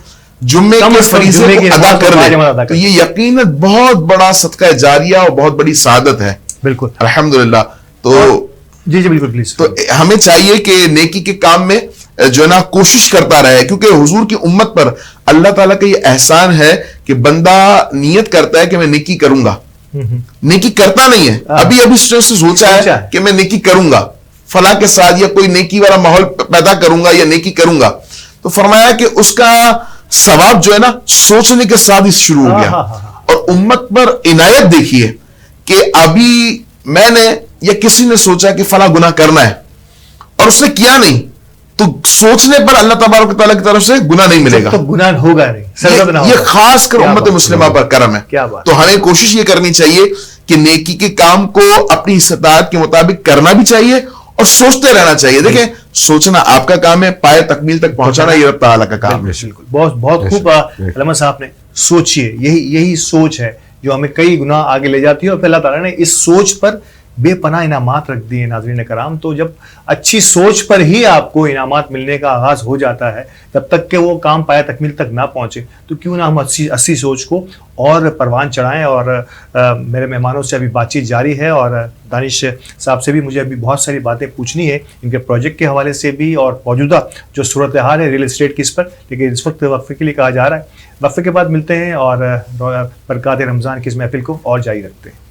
جمعے کے فریضے کو ادا کر لے. تو یہ یقیناً بہت بڑا صدقہ جاریہ اور بہت بڑی سعادت ہے. بالکل الحمدللہ. تو جی بالکل پلیز. تو ہمیں چاہیے کہ نیکی کے کام میں جو ہے نا کوشش کرتا رہے, کیونکہ حضور کی امت پر اللہ تعالیٰ کا یہ احسان ہے کہ بندہ نیت کرتا ہے کہ میں نیکی کروں گا, نیکی کرتا نہیں ہے. ابھی سے سوچا ہے کہ میں نیکی کروں گا فلاں کے ساتھ, یا کوئی نیکی والا ماحول پیدا کروں گا یا نیکی کروں گا. تو فرمایا کہ اس کا ثواب جو ہے نا سوچنے کے ساتھ ہی شروع ہو گیا. اور امت پر عنایت دیکھیے کہ ابھی میں نے یا کسی نے سوچا کہ فلاں گناہ کرنا ہے اور اس نے کیا نہیں, تو سوچنے پر اللہ تبارک و تعالیٰ کی طرف سے گناہ نہیں ملے گا, تو گناہ ہوگا نہیں. یہ خاص کر امت مسلمہ پر کرم ہے. تو ہمیں کوشش یہ کرنی چاہیے کہ نیکی کے کام کو اپنی استطاعت کے مطابق کرنا بھی چاہیے اور سوچتے رہنا چاہیے. دیکھیں سوچنا آپ کا کام ہے, پائے تکمیل تک پہنچانا یہ رب تعالیٰ کا کام ہے. بہت خوب علامہ صاحب نے سوچیے, یہی سوچ ہے جو ہمیں کئی گناہ آگے لے جاتی ہے, اور پھر اللہ تعالیٰ نے اس سوچ پر بے پناہ انعامات رکھ دیے. ناظرین کرام, تو جب اچھی سوچ پر ہی آپ کو انعامات ملنے کا آغاز ہو جاتا ہے, جب تک کہ وہ کام پایا تکمیل تک نہ پہنچے, تو کیوں نہ ہم اچھی سوچ کو اور پروان چڑھائیں. اور میرے مہمانوں سے ابھی بات چیت جاری ہے, اور دانش صاحب سے بھی مجھے ابھی بہت ساری باتیں پوچھنی ہے ان کے پروجیکٹ کے حوالے سے بھی, اور موجودہ جو صورتحال ہے ریئل اسٹیٹ کی اس پر. لیکن اس وقت وقفے کے لیے کہا جا رہا ہے, وقفے کے بعد ملتے ہیں اور برکات رمضان کی اس محفل کو اور جاری رکھتے ہیں.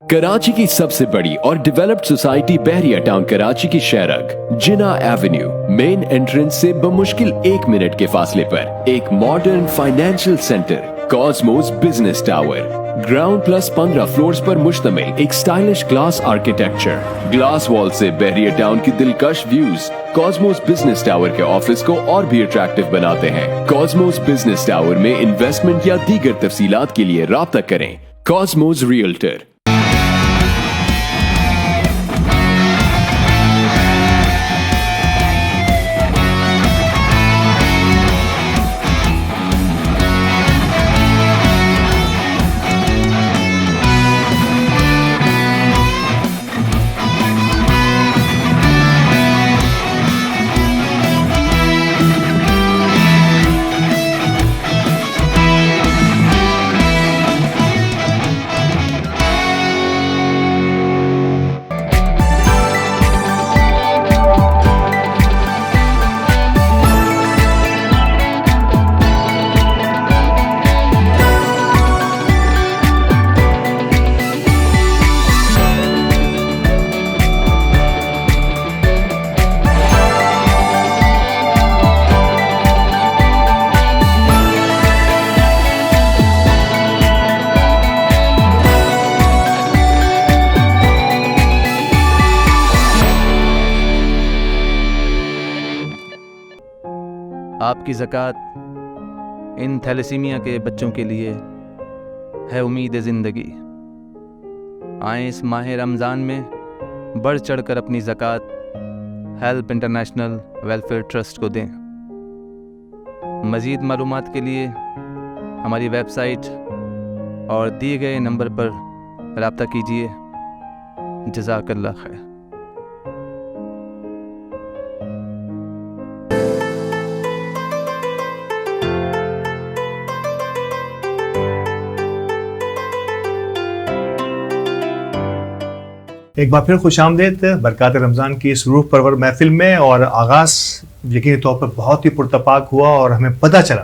کراچی کی سب سے بڑی اور ڈیولپڈ سوسائٹی بحریہ ٹاؤن کراچی کی شہرک جنا ایونیو مین انٹرنس سے بمشکل 1 منٹ کے فاصلے پر ایک modern financial centre Cosmos business tower, ground plus 15 floors پر مشتمل ایک سٹائلش گلاس آرکیٹیکچر, گلاس وال سے بحریہ ٹاؤن کی دلکش ویوز کاسموس بزنس ٹاور کے آفس کو اور بھی اٹریکٹیو بناتے ہیں. کاسموس بزنس ٹاور میں انویسٹمنٹ یا دیگر تفصیلات کے لیے رابطہ کریں. Cosmos realtor. آپ کی زکوٰۃ ان تھیلیسیمیا کے بچوں کے لیے ہے امید زندگی. آئیں اس ماہ رمضان میں بڑھ چڑھ کر اپنی زکوٰۃ ہیلپ انٹرنیشنل ویلفیئر ٹرسٹ کو دیں. مزید معلومات کے لیے ہماری ویب سائٹ اور دیے گئے نمبر پر رابطہ کیجیے. جزاک اللہ خیر. ایک بار پھر خوش آمدید برکات رمضان کی اس روح پرور محفل میں. اور آغاز یقینی طور پر بہت ہی پرتپاک ہوا اور ہمیں پتہ چلا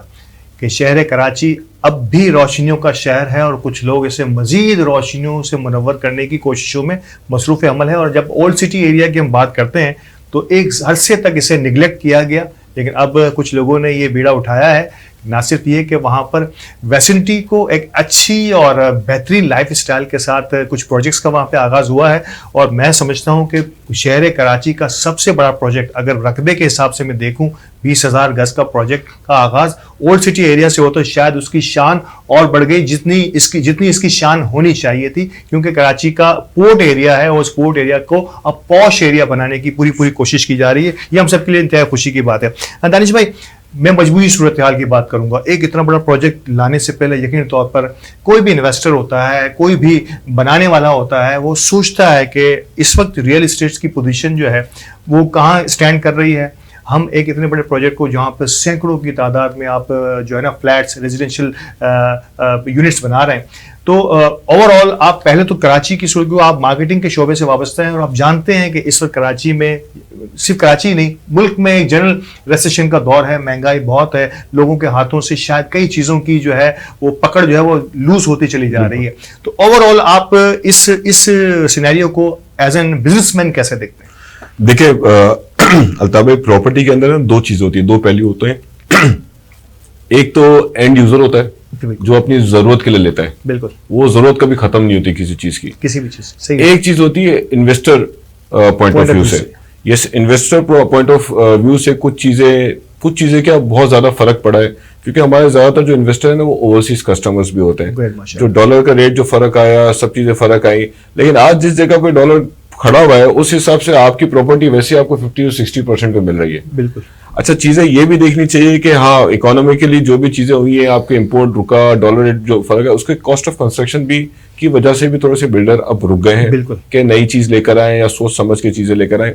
کہ شہر کراچی اب بھی روشنیوں کا شہر ہے اور کچھ لوگ اسے مزید روشنیوں سے منور کرنے کی کوششوں میں مصروف عمل ہے. اور جب اولڈ سٹی ایریا کی ہم بات کرتے ہیں تو ایک عرصے تک اسے نگلیکٹ کیا گیا، لیکن اب کچھ لوگوں نے یہ بیڑا اٹھایا ہے. نہ صرف یہ کہ وہاں پر ویسنٹی کو ایک اچھی اور بہترین لائف اسٹائل کے ساتھ کچھ پروجیکٹس کا وہاں پہ آغاز ہوا ہے. اور میں سمجھتا ہوں کہ شہر کراچی کا سب سے بڑا پروجیکٹ اگر رقبے کے حساب سے میں دیکھوں 20,000 گز کا پروجیکٹ کا آغاز اولڈ سٹی ایریا سے ہو تو شاید اس کی شان اور بڑھ گئی جتنی اس کی شان ہونی چاہیے تھی، کیونکہ کراچی کا پورٹ ایریا ہے اور اس پورٹ ایریا کو اب پوش ایریا بنانے کی پوری کوشش کی جا رہی ہے. یہ ہم سب کے لیے انتہائی خوشی کی بات ہے. دانش بھائی، میں مجموعی صورتحال کی بات کروں گا. ایک اتنا بڑا پروجیکٹ لانے سے پہلے یقینی طور پر کوئی بھی انویسٹر ہوتا ہے، کوئی بھی بنانے والا ہوتا ہے، وہ سوچتا ہے کہ اس وقت ریئل اسٹیٹ کی پوزیشن جو ہے وہ کہاں اسٹینڈ کر رہی ہے. ہم ایک اتنے بڑے پروجیکٹ کو جہاں پہ سینکڑوں کی تعداد میں آپ جو ہے نا فلیٹس ریزیڈینشیل یونٹس بنا رہے ہیں، تو اوور آل آپ پہلے تو کراچی کی صورت کو آپ مارکیٹنگ کے شعبے سے وابستہ ہیں اور آپ جانتے ہیں کہ اس وقت کراچی میں، صرف کراچی نہیں ملک میں ایک جنرل ریسیشن کا دور ہے، مہنگائی بہت ہے، لوگوں کے ہاتھوں سے شاید کئی چیزوں کی جو ہے وہ پکڑ جو ہے وہ لوز ہوتی چلی جا رہی ہے. تو اوور آل آپ اس سینیریو کو ایز این بزنس مین کیسے دیکھتے ہیں؟ دیکھیں الطاف بھائی، پراپرٹی کے اندر دو چیزیں ہوتی ہیں، دو پہلو ہوتے ہیں. ایک تو اینڈ یوزر ہوتا ہے جو اپنی ضرورت کے لیے لیتا ہے، بالکل وہ ضرورت کبھی ختم نہیں ہوتی کسی چیز کی، کسی بھی چیز. ایک چیز ہوتی ہے انویسٹر پوائنٹ آف ویو سے. یس، انویسٹر پوائنٹ آف ویو سے کچھ چیزیں کیا بہت زیادہ فرق پڑا ہے، کیونکہ ہمارے زیادہ تر جو انویسٹر ہیں نا وہ اوورسیز کسٹمرز بھی ہوتے ہیں. جو ڈالر کا ریٹ جو فرق آیا، سب چیزیں فرق آئی، لیکن آج جس جگہ پہ ڈالر کھڑا ہوا ہے اس حساب سے آپ کی پراپرٹی ویسے آپ کو 50 سے 60% پہ مل رہی ہے. بالکل. اچھا، چیزیں یہ بھی دیکھنی چاہیے کہ ہاں اکانومیکلی جو بھی چیزیں ہوئی ہیں، آپ کے امپورٹ رکا، ڈالر ریٹ جو فرق ہے، اس کے کاسٹ آف کنسٹرکشن بھی کی وجہ سے بھی تھوڑے سے بلڈر اب رک گئے ہیں کہ نئی چیز لے کر آئیں یا سوچ سمجھ کے چیزیں لے کر آئیں.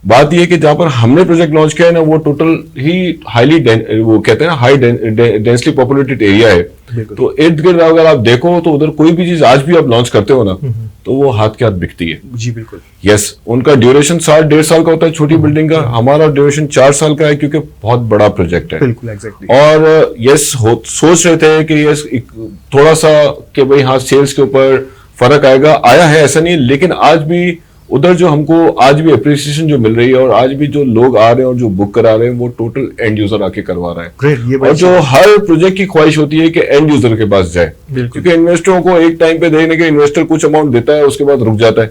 بات یہ کہ جہاں پر ہم نے پروجیکٹ لانچ کیا ہے نا وہ ٹوٹل ہی ہائیلی وہ کہتے ہیں نا ہائی ڈینسلی پاپولیٹڈ ایریا ہے. تو ارد گرد اگر آپ دیکھو تو ادھر کوئی بھی چیز آج بھی آپ لانچ کرتے ہو نا تو وہ ہاتھ کے ہاتھ بکتی ہے. جی بالکل. یس، ان کا ڈیوریشن 1.5 سال کا ہوتا ہے چھوٹی بلڈنگ کا، ہمارا ڈیوریشن 4 سال کا ہے کیونکہ بہت بڑا پروجیکٹ ہے. بالکل ایگزیکٹلی. اور یس سوچ رہے تھے کہ یس تھوڑا سا کہ بھائی ہاں سیلز کے اوپر فرق آئے گا، آیا ہے ایسا نہیں، لیکن آج بھی ادھر جو ہم کو آج بھی اپریسیشن جو مل رہی ہے اور آج بھی جو لوگ آ رہے ہیں اور جو بک کرا رہے ہیں وہ ٹوٹل اینڈ یوزر آ کے کروا رہے ہیں. اور جو ہر پروجیکٹ کی خواہش ہوتی ہے کہ اینڈ یوزر کے پاس جائے، کیونکہ انویسٹروں کو ایک ٹائم پہ دیکھنے کے انویسٹر کچھ اماؤنٹ دیتا ہے اس کے بعد رک جاتا ہے،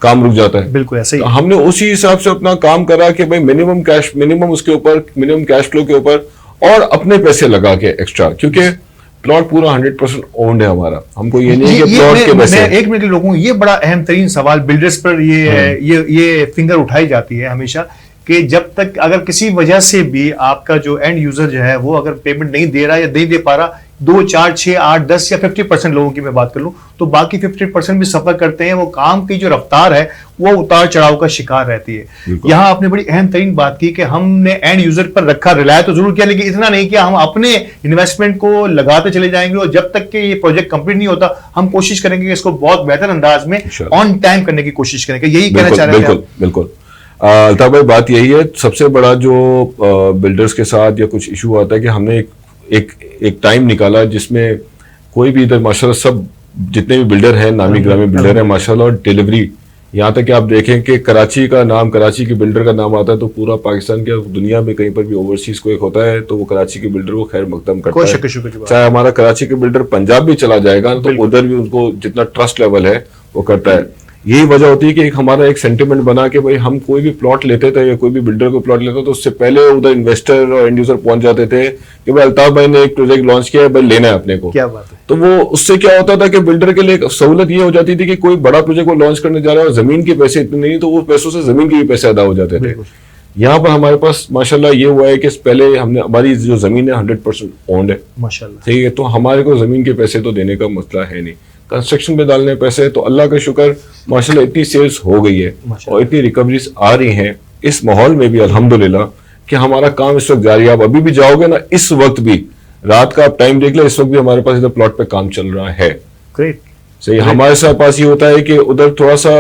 کام رک جاتا ہے. بالکل ایسا ہی. ہم نے اسی حساب سے اپنا کام کرا کہ بھائی منیمم اس کے اوپر منیمم کیش فلو کے اوپر اور اپنے پیسے لگا کے ایکسٹرا، کیونکہ پلاٹ پورا 100% اونڈ ہے ہمارا. ہم کو یہ نہیں کہ پلاٹ کے پیسے. ایک منٹ لوگوں یہ بڑا اہم ترین سوال بلڈرز پر یہ فنگر اٹھائی جاتی ہے ہمیشہ کہ جب تک اگر کسی وجہ سے بھی آپ کا جو اینڈ یوزر جو ہے وہ اگر پیمنٹ نہیں دے رہا یا نہیں دے پا رہا، 2 4 6 8 10 یا 50% لوگوں کی میں بات کر لوں تو باقی 50% بھی سفر کرتے ہیں. وہ کام کی جو رفتار ہے وہ اتار چڑھاؤ کا شکار رہتی ہے. یہاں آپ نے بڑی اہم ترین بات کی کہ ہم نے اینڈ یوزر پر رکھا، ریلائے تو ضرور کیا لیکن اتنا نہیں کیا. ہم اپنے انویسٹمنٹ کو لگاتے چلے جائیں گے اور جب تک کہ یہ پروجیکٹ کمپلیٹ نہیں ہوتا ہم کوشش کریں گے کہ اس کو بہت بہتر انداز میں آن ٹائم کرنے کی کوشش کریں گے. یہی کہنا چاہ رہے ہیں. بالکل بالکل الطاف بھائی، بات یہی ہے. سب سے بڑا جو بلڈرز کے ساتھ یا کچھ ایشو آتا ہے کہ ہم نے ایک ٹائم نکالا جس میں کوئی بھی ادھر ماشاءاللہ سب جتنے بھی بلڈر ہیں نامی گرامی بلڈر ہیں ماشاءاللہ، اور ڈیلیوری یہاں تک کہ آپ دیکھیں کہ کراچی کا نام، کراچی کے بلڈر کا نام آتا ہے تو پورا پاکستان کے دنیا میں کہیں پر بھی اوورسیز کو ایک ہوتا ہے تو وہ کراچی کے بلڈر کو خیر مقدم کرتا ہے. چاہے ہمارا کراچی کے بلڈر پنجاب بھی چلا جائے گا تو ادھر بھی ان کو جتنا ٹرسٹ لیول ہے وہ کرتا ہے. یہی وجہ ہوتی ہے کہ ایک ہمارا ایک سینٹیمنٹ بنا کہ بھائی ہم کوئی بھی پلاٹ لیتے تھے یا کوئی بھی بلڈر کو پلاٹ لیتے تو اس سے پہلے ادھر انویسٹر اور انڈ یوزر پہنچ جاتے تھے کہ بھائی الطاف بھائی نے ایک پروجیکٹ لانچ کیا ہے بھائی لینا ہے اپنے کو. کیا بات ہے. تو وہ اس سے کیا ہوتا تھا کہ بلڈر کے لیے سہولت یہ ہو جاتی تھی کہ کوئی بڑا پروجیکٹ وہ لانچ کرنے جا رہا ہے اور زمین کے پیسے اتنے نہیں تو وہ پیسوں سے زمین کے بھی پیسے ادا ہو جاتے تھے. یہاں پر ہمارے پاس ماشاءاللہ یہ ہوا ہے کہ پہلے ہم نے ہماری جو زمین ہے 100% اونڈ ہے ماشاءاللہ, ٹھیک ہے, تو ہمارے کو زمین کے پیسے تو دینے کا مسئلہ ہے نہیں. کنسٹرکشن پہ ڈالنے پیسے تو اللہ کا شکر ماشاءاللہ اتنی سیلز ہو گئی ہے اور اتنی ریکوریز آ رہی ہیں اس ماحول میں بھی الحمدللہ کہ ہمارا کام اس وقت جاری ہے. آپ ابھی بھی جاؤ گے نا, اس وقت بھی رات کا آپ ٹائم دیکھ لیں, اس وقت بھی ہمارے پاس ادھر پلاٹ پہ کام چل رہا ہے. گریٹ. صحیح. ہمارے ساتھ پاس یہ ہوتا ہے کہ ادھر تھوڑا سا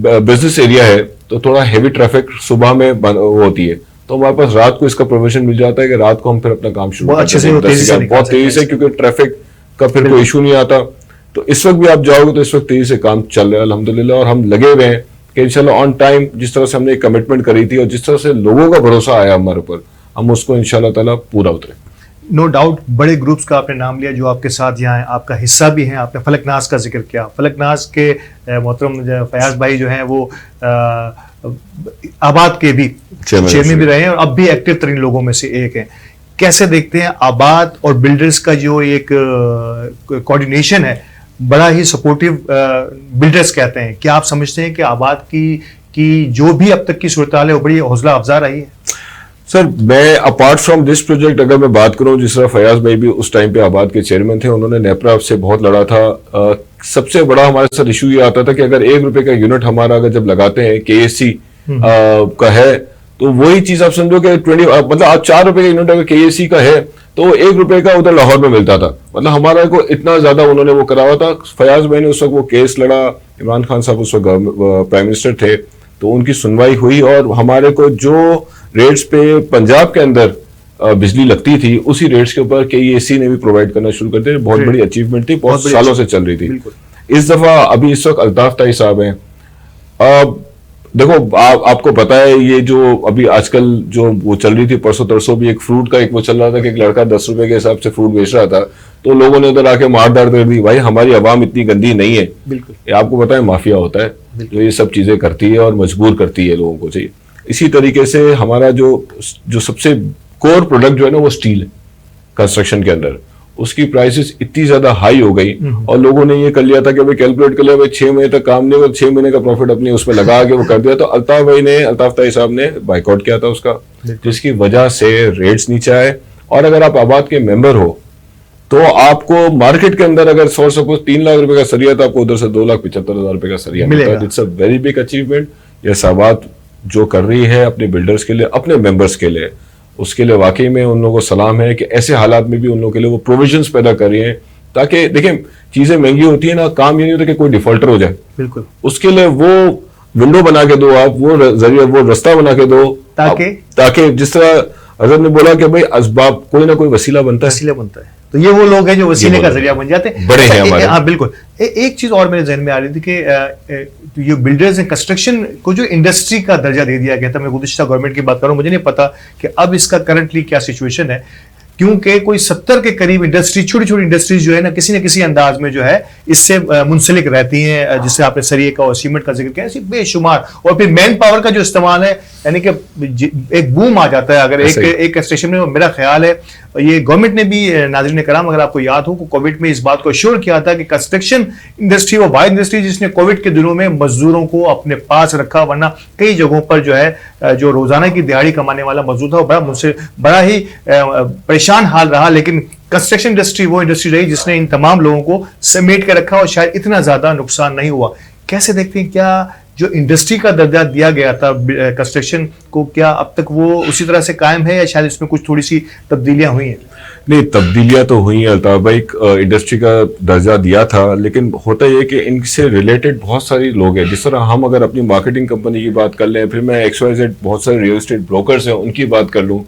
بزنس ایریا ہے تو تھوڑا ہیوی ٹریفک صبح میں ہوتی ہے تو ہمارے پاس رات کو اس کا پروویژن مل جاتا ہے کہ رات کو ہم پھر اپنا کام شروع کرتے ہیں بہت تیزی سے, کیونکہ ٹریفک کا پھر کوئی ایشو نہیں آتا. تو اس وقت بھی آپ جاؤ گے تو اس وقت تیزی سے کام چل رہا ہے الحمدللہ, اور ہم لگے ہوئے ہیں کہ انشاءاللہ آن ٹائم جس طرح سے ہم نے ایک کمٹمنٹ کری تھی اور جس طرح سے لوگوں کا بھروسہ آیا ہمارے اوپر, ہم اس کو انشاءاللہ تعالیٰ پورا اتریں. نو ڈاؤٹ بڑے گروپس کا آپ نے نام لیا جو آپ کے ساتھ یہاں ہیں, آپ کا حصہ بھی ہیں. آپ نے فلک ناز کا ذکر کیا. فلک ناز کے محترم فیاض بھائی جو ہیں وہ آباد کے بھی چیئرمین بھی رہے ہیں اور اب بھی ایکٹیو ترین لوگوں میں سے ایک ہیں. کیسے دیکھتے ہیں آباد اور بلڈرز کا جو ایک کوآرڈینیشن ہے, بڑا ہی سپورٹیو بلڈرز کہتے ہیں, کیا آپ سمجھتے ہیں کہ آباد کی جو بھی اب تک کی صورتحال ہے وہ بڑی حوصلہ افزا رہی ہے؟ سر میں اپارٹ فرام دس پروجیکٹ اگر میں بات کروں, جس طرح فیاض بھائی بھی اس ٹائم پہ آباد کے چیئرمین تھے, انہوں نے نیپرا سے بہت لڑا تھا. سب سے بڑا ہمارے ساتھ ایشو یہ آتا تھا کہ اگر ₹1 کا یونٹ ہمارا اگر جب لگاتے ہیں KSC کا ہے تو وہی چیز آپ سمجھو کہ مطلب آپ ₹4 کا یونٹ اگر KSC کا ہے تو ₹1 کا ادھر لاہور میں ملتا تھا. مطلب ہمارا کو اتنا زیادہ انہوں نے وہ کرا ہوا تھا. فیاض بھائی نے اس وقت وہ کیس لڑا, عمران خان صاحب اس وقت پرائم منسٹر تھے تو ان کی سنوائی ہوئی اور ہمارے کو جو ریٹس پہ پنجاب کے اندر بجلی لگتی تھی اسی ریٹس کے اوپر KEC نے بھی پرووائڈ کرنا شروع کر دیا. بہت بڑی اچیومنٹ تھی, بہت سالوں سے چل رہی تھی. اس دفعہ ابھی اس وقت الطاف طائی صاحب ہیں. دیکھو آپ کو پتا ہے یہ جو ابھی آج کل جو وہ چل رہی تھی, پرسوں ترسوں بھی ایک فروٹ کا ایک وہ چل رہا تھا کہ ایک لڑکا ₹10 کے حساب سے فروٹ بیچ رہا تھا تو لوگوں نے ادھر آ کے مار داڑ کر دی. بھائی ہماری عوام اتنی گندی نہیں ہے, یہ آپ کو پتا ہے مافیا ہوتا ہے جو یہ سب چیزیں کرتی ہے اور مجبور کرتی ہے لوگوں کو. چاہیے اسی طریقے سے ہمارا جو سب سے کور پروڈکٹ جو ہے نا وہ اسٹیل ہے کنسٹرکشن کے اندر, اس کی پرائسز اتنی زیادہ ہائی ہو گئی اور لوگوں نے یہ کر لیا تھا کہ بھائی کیلکولیٹ کر لیا بھائی 6 مہینے تک کام نہیں ہوگا, 6 مہینے کا پروفٹ اپنے اس میں لگا کے وہ کر دیا. تو الطاف طائی صاحب نے بائک آؤٹ کیا تھا اس کا, جس کی وجہ سے ریٹس نیچے آئے. اور اگر آپ آباد کے ممبر ہو تو آپ کو مارکیٹ کے اندر اگر سپوز ₹3 لاکھ کا سریا تو آپ کو ادھر سے ₹2,75,000 کا سریا ملتا ہے. It's a very big achievement. یہ آباد جو کر رہی ہے اپنے بلڈرز کے لیے, اپنے ممبرز کے لیے, اس کے لیے واقعی میں ان لوگوں کو سلام ہے کہ ایسے حالات میں بھی ان لوگوں کے لیے وہ پروویژنز پیدا کر رہی ہیں تاکہ دیکھیں چیزیں مہنگی ہوتی ہیں نا, کام یہ نہیں ہوتا کہ کوئی ڈیفالٹر ہو جائے. بالکل. اس کے لیے وہ ونڈو بنا کے دو, آپ وہ ذریعہ وہ رستہ بنا کے دو تاکہ جس طرح حضرت نے بولا کہ بھائی اسباب کوئی نہ کوئی وسیلہ بنتا ہے. تو یہ وہ لوگ ہیں جو وسیلے کا ذریعہ بن جاتے ہیں, بڑے ہیں ہمارے. ہاں بالکل. ایک چیز اور میرے ذہن میں آ رہی تھی کہ یہ بلڈرز ہیں, کنسٹرکشن کو جو انڈسٹری کا درجہ دے دیا گیا تھا, میں گزشتہ گورنمنٹ کی بات کروں, مجھے نہیں پتا کہ اب اس کا کرنٹلی کیا سچویشن ہے, کیونکہ کوئی 70 کے قریب انڈسٹری, چھوٹی چھوٹی انڈسٹریز جو ہے نا کسی نہ کسی انداز میں جو ہے اس سے منسلک رہتی ہیں, جس سے آپ نے سریے کا اور سیمنٹ کا ذکر کیا, ایسی بے شمار. اور پھر مین پاور کا جو استعمال ہے, یعنی کہ ایک بوم آ جاتا ہے اگر ایک اسٹیشن میں. میرا خیال ہے یہ گورنمنٹ نے بھی, ناظرین کرام اگر آپ کو یاد ہو, کووڈ میں اس بات کو ایشور کیا تھا کہ کنسٹرکشن انڈسٹری وہ واحد انڈسٹری جس نے کووڈ کے دنوں میں مزدوروں کو اپنے پاس رکھا, ورنہ کئی جگہوں پر جو ہے جو روزانہ کی دہاڑی کمانے والا مزدور تھا وہ بڑا ہی پریشان حال رہا. لیکن کنسٹرکشن انڈسٹری وہ انڈسٹری رہی جس نے ان تمام لوگوں کو سمیٹ کے رکھا اور شاید اتنا زیادہ نقصان نہیں ہوا. کیسے دیکھتے ہیں, کیا جو انڈسٹری کا درجہ دیا گیا تھا کنسٹرکشن کو, کیا اب تک وہ اسی طرح سے قائم ہے یا شاید اس میں کچھ تھوڑی سی تبدیلیاں ہوئی ہیں؟ نہیں, تبدیلیاں تو ہوئی ہیں الطاف بھائی. انڈسٹری کا درجہ دیا تھا, لیکن ہوتا یہ کہ ان سے ریلیٹڈ بہت ساری لوگ ہیں. جس طرح ہم اگر اپنی مارکیٹنگ کمپنی کی بات کر لیں, پھر میں XYZ بہت سارے ریئل اسٹیٹ بروکرز ہیں ان کی بات کر لوں,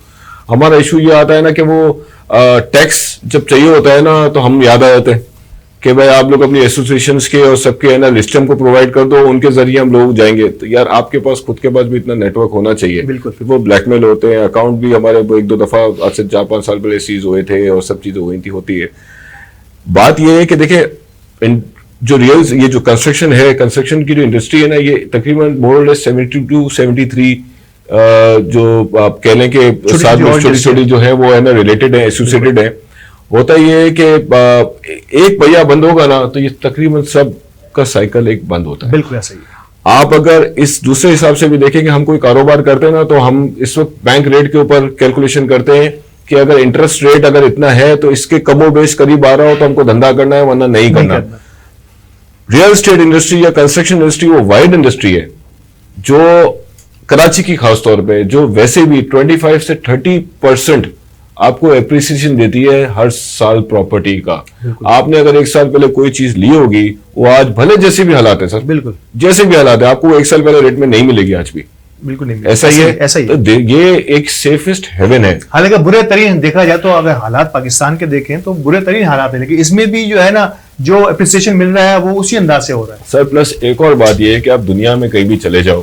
ہمارا ایشو یہ آتا ہے نا کہ وہ ٹیکس جب چاہیے ہوتا ہے نا تو ہم یاد آ جاتے ہیں کہ بھائی آپ لوگ اپنی ایسوسیشنز کے اور سب کے ہے نا لسٹ ہم کو پرووائڈ کر دو, ان کے ذریعے ہم لوگ جائیں گے. تو یار آپ کے پاس خود کے پاس بھی اتنا نیٹ ورک ہونا چاہیے. بالکل. پھر وہ بلیک میل ہوتے ہیں, اکاؤنٹ بھی ہمارے 1-2 دفعہ آج سے 4-5 سال پہلے سیز ہوئے تھے اور سب چیزیں ہوئی تھی. ہوتی ہے بات یہ ہے کہ دیکھیں جو یہ جو کنسٹرکشن ہے, کنسٹرکشن کی جو انڈسٹری ہے نا, یہ تقریباً more or less 72 73 جو آپ کہہ لیں کہ ساتھ میں چھوٹی چھوٹی جو ہے وہ ہے نا ریلیٹڈ ہے, ایسوسیٹڈ ہے. ہوتا یہ ہے کہ ایک پہیا بند ہوگا نا تو یہ تقریباً سب کا سائیکل ایک بند ہوتا ہے. بالکل ایسا ہی ہے. آپ اگر اس دوسرے حساب سے بھی دیکھیں کہ ہم کوئی کاروبار کرتے ہیں نا, تو ہم اس وقت بینک ریٹ کے اوپر کیلکولیشن کرتے ہیں کہ اگر انٹرسٹ ریٹ اگر اتنا ہے تو اس کے کم و بیش قریب آ رہا ہو تو ہم کو دھندا کرنا ہے, ورنہ نہیں کرنا. ریئل اسٹیٹ انڈسٹری یا کنسٹرکشن انڈسٹری وہ وائڈ انڈسٹری ہے جو کراچی کی خاص طور پہ جو ویسے بھی 25 سے 30% آپ کو اپریسیشن دیتی ہے ہر سال پراپرٹی کا. آپ نے اگر ایک سال پہلے کوئی چیز لی ہوگی, وہ آج بھلے جیسے بھی حالات ہیں سر, بالکل جیسے بھی حالات ہیں, آپ کو ایک سال پہلے ریٹ میں نہیں ملے گی آج بھی. بالکل نہیں, ایسا ہی ہے. یہ ایک سیفسٹ ہیون ہے. حالانکہ برے ترین دیکھا جائے تو اگر حالات پاکستان کے دیکھیں تو برے ترین حالات ہیں, لیکن اس میں بھی جو ہے نا جو اپریسیشن مل رہا ہے وہ اسی انداز سے ہو رہا ہے سر. پلس ایک اور بات یہ ہے کہ آپ دنیا میں کہیں بھی چلے جاؤ,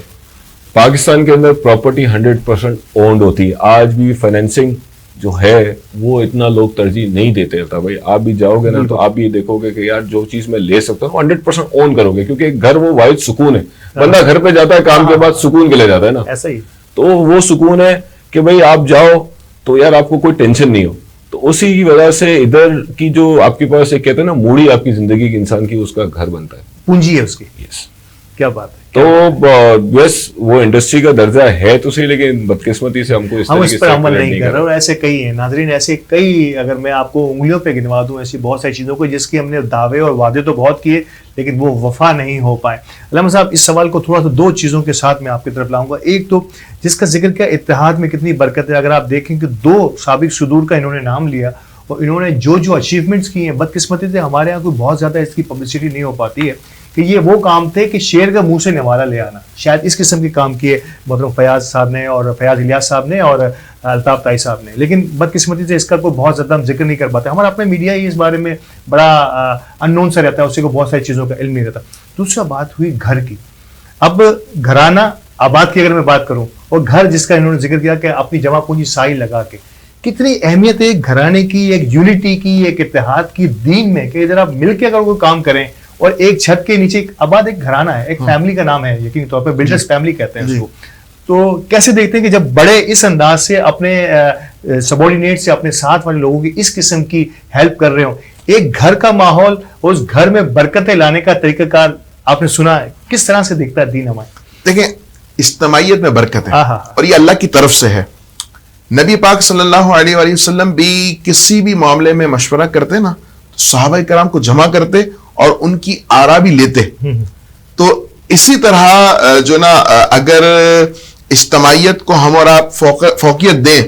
پاکستان کے اندر پراپرٹی 100% اونڈ ہوتی ہے. آج بھی فائنینسنگ جو ہے وہ اتنا لوگ ترجیح نہیں دیتے ہوتا. بھائی آپ بھی جاؤ گے نا تو آپ بھی دیکھو گے کہ یار جو چیز میں لے سکتا ہوں 100% اون کرو گے, کیونکہ گھر وہ واحد سکون ہے. بندہ گھر پہ جاتا ہے کام کے بعد سکون کے لیے جاتا ہے نا, ایسا ہی. تو وہ سکون ہے کہ بھائی آپ جاؤ تو یار آپ کو کوئی ٹینشن نہیں ہو. تو اسی کی وجہ سے ادھر کی جو آپ کے پاس ایک کہتے ہیں نا موڑی آپ کی زندگی کے انسان کی, اس کا گھر بنتا ہے, پونجی ہے اس کی. یس, کیا بات ہے. تو بس وہ انڈسٹری کا درجہ ہے تو صحیح, لیکن بدقسمتی سے ہم کو اس پر عمل نہیں کر رہے. اور ایسے کئی ہیں ناظرین, ایسے کئی, اگر میں آپ کو انگلیوں پہ گنوا دوں ایسی بہت ساری چیزوں کو جس کی ہم نے دعوے اور وعدے تو بہت کیے لیکن وہ وفا نہیں ہو پائے. علامہ صاحب اس سوال کو تھوڑا سا دو چیزوں کے ساتھ میں آپ کی طرف لاؤں گا. ایک تو جس کا ذکر کیا, اتحاد میں کتنی برکت ہے. اگر آپ دیکھیں کہ 2 سابق صدور کا انہوں نے نام لیا اور انہوں نے جو اچیومنٹس کی ہیں, بدقسمتی سے ہمارے یہاں کوئی بہت زیادہ اس کی پبلسٹی نہیں ہو پاتی ہے کہ یہ وہ کام تھے کہ شیر کا منہ سے نوالہ لے آنا. شاید اس قسم کے کام کیے محترم فیاض صاحب نے اور فیاض الیاس صاحب نے اور الطاف طائی صاحب نے, لیکن بدقسمتی سے اس کا کوئی بہت زیادہ ہم ذکر نہیں کر پاتے. ہمارا اپنا میڈیا ہی اس بارے میں بڑا اننون سا رہتا ہے, اس سے کو بہت ساری چیزوں کا علم نہیں رہتا. دوسرا بات ہوئی گھر کی. اب گھرانہ آباد کی اگر میں بات کروں, اور گھر جس کا انہوں نے ذکر کیا کہ اپنی جمع پونجی سائی لگا کے, کتنی اہمیت ہے ایک گھرانے کی, ایک یونٹی کی, ایک اتحاد کی دین میں, کہ ذرا مل کے اگر کوئی کام کریں اور ایک چھت کے نیچے آباد ایک گھرانہ ہے, ایک فیملی کا نام ہے, یقینی طور پہ بلڈرز فیملی کہتے ہیں اس کو. تو کیسے دیکھتے ہیں کہ جب بڑے اس انداز سے اپنے سبارڈینیٹ سے اپنے ساتھ والے لوگوں کی اس قسم کی ہیلپ کر رہے ہوں, ایک گھر کا ماحول, اس گھر میں برکتیں لانے کا طریقہ کار آپ نے سنا ہے, کس طرح سے دیکھتا ہے دین ہمارا؟ دیکھیں, اجتماعیت میں برکت ہے اور یہ اللہ کی طرف سے ہے. نبی پاک صلی اللہ علیہ وآلہ وسلم بھی کسی بھی معاملے میں مشورہ کرتے نا تو صحابہ کرام کو جمع کرتے اور ان کی آرا بھی لیتے. تو اسی طرح جو نا اگر اجتماعیت کو ہم اور آپ فوقیت دیں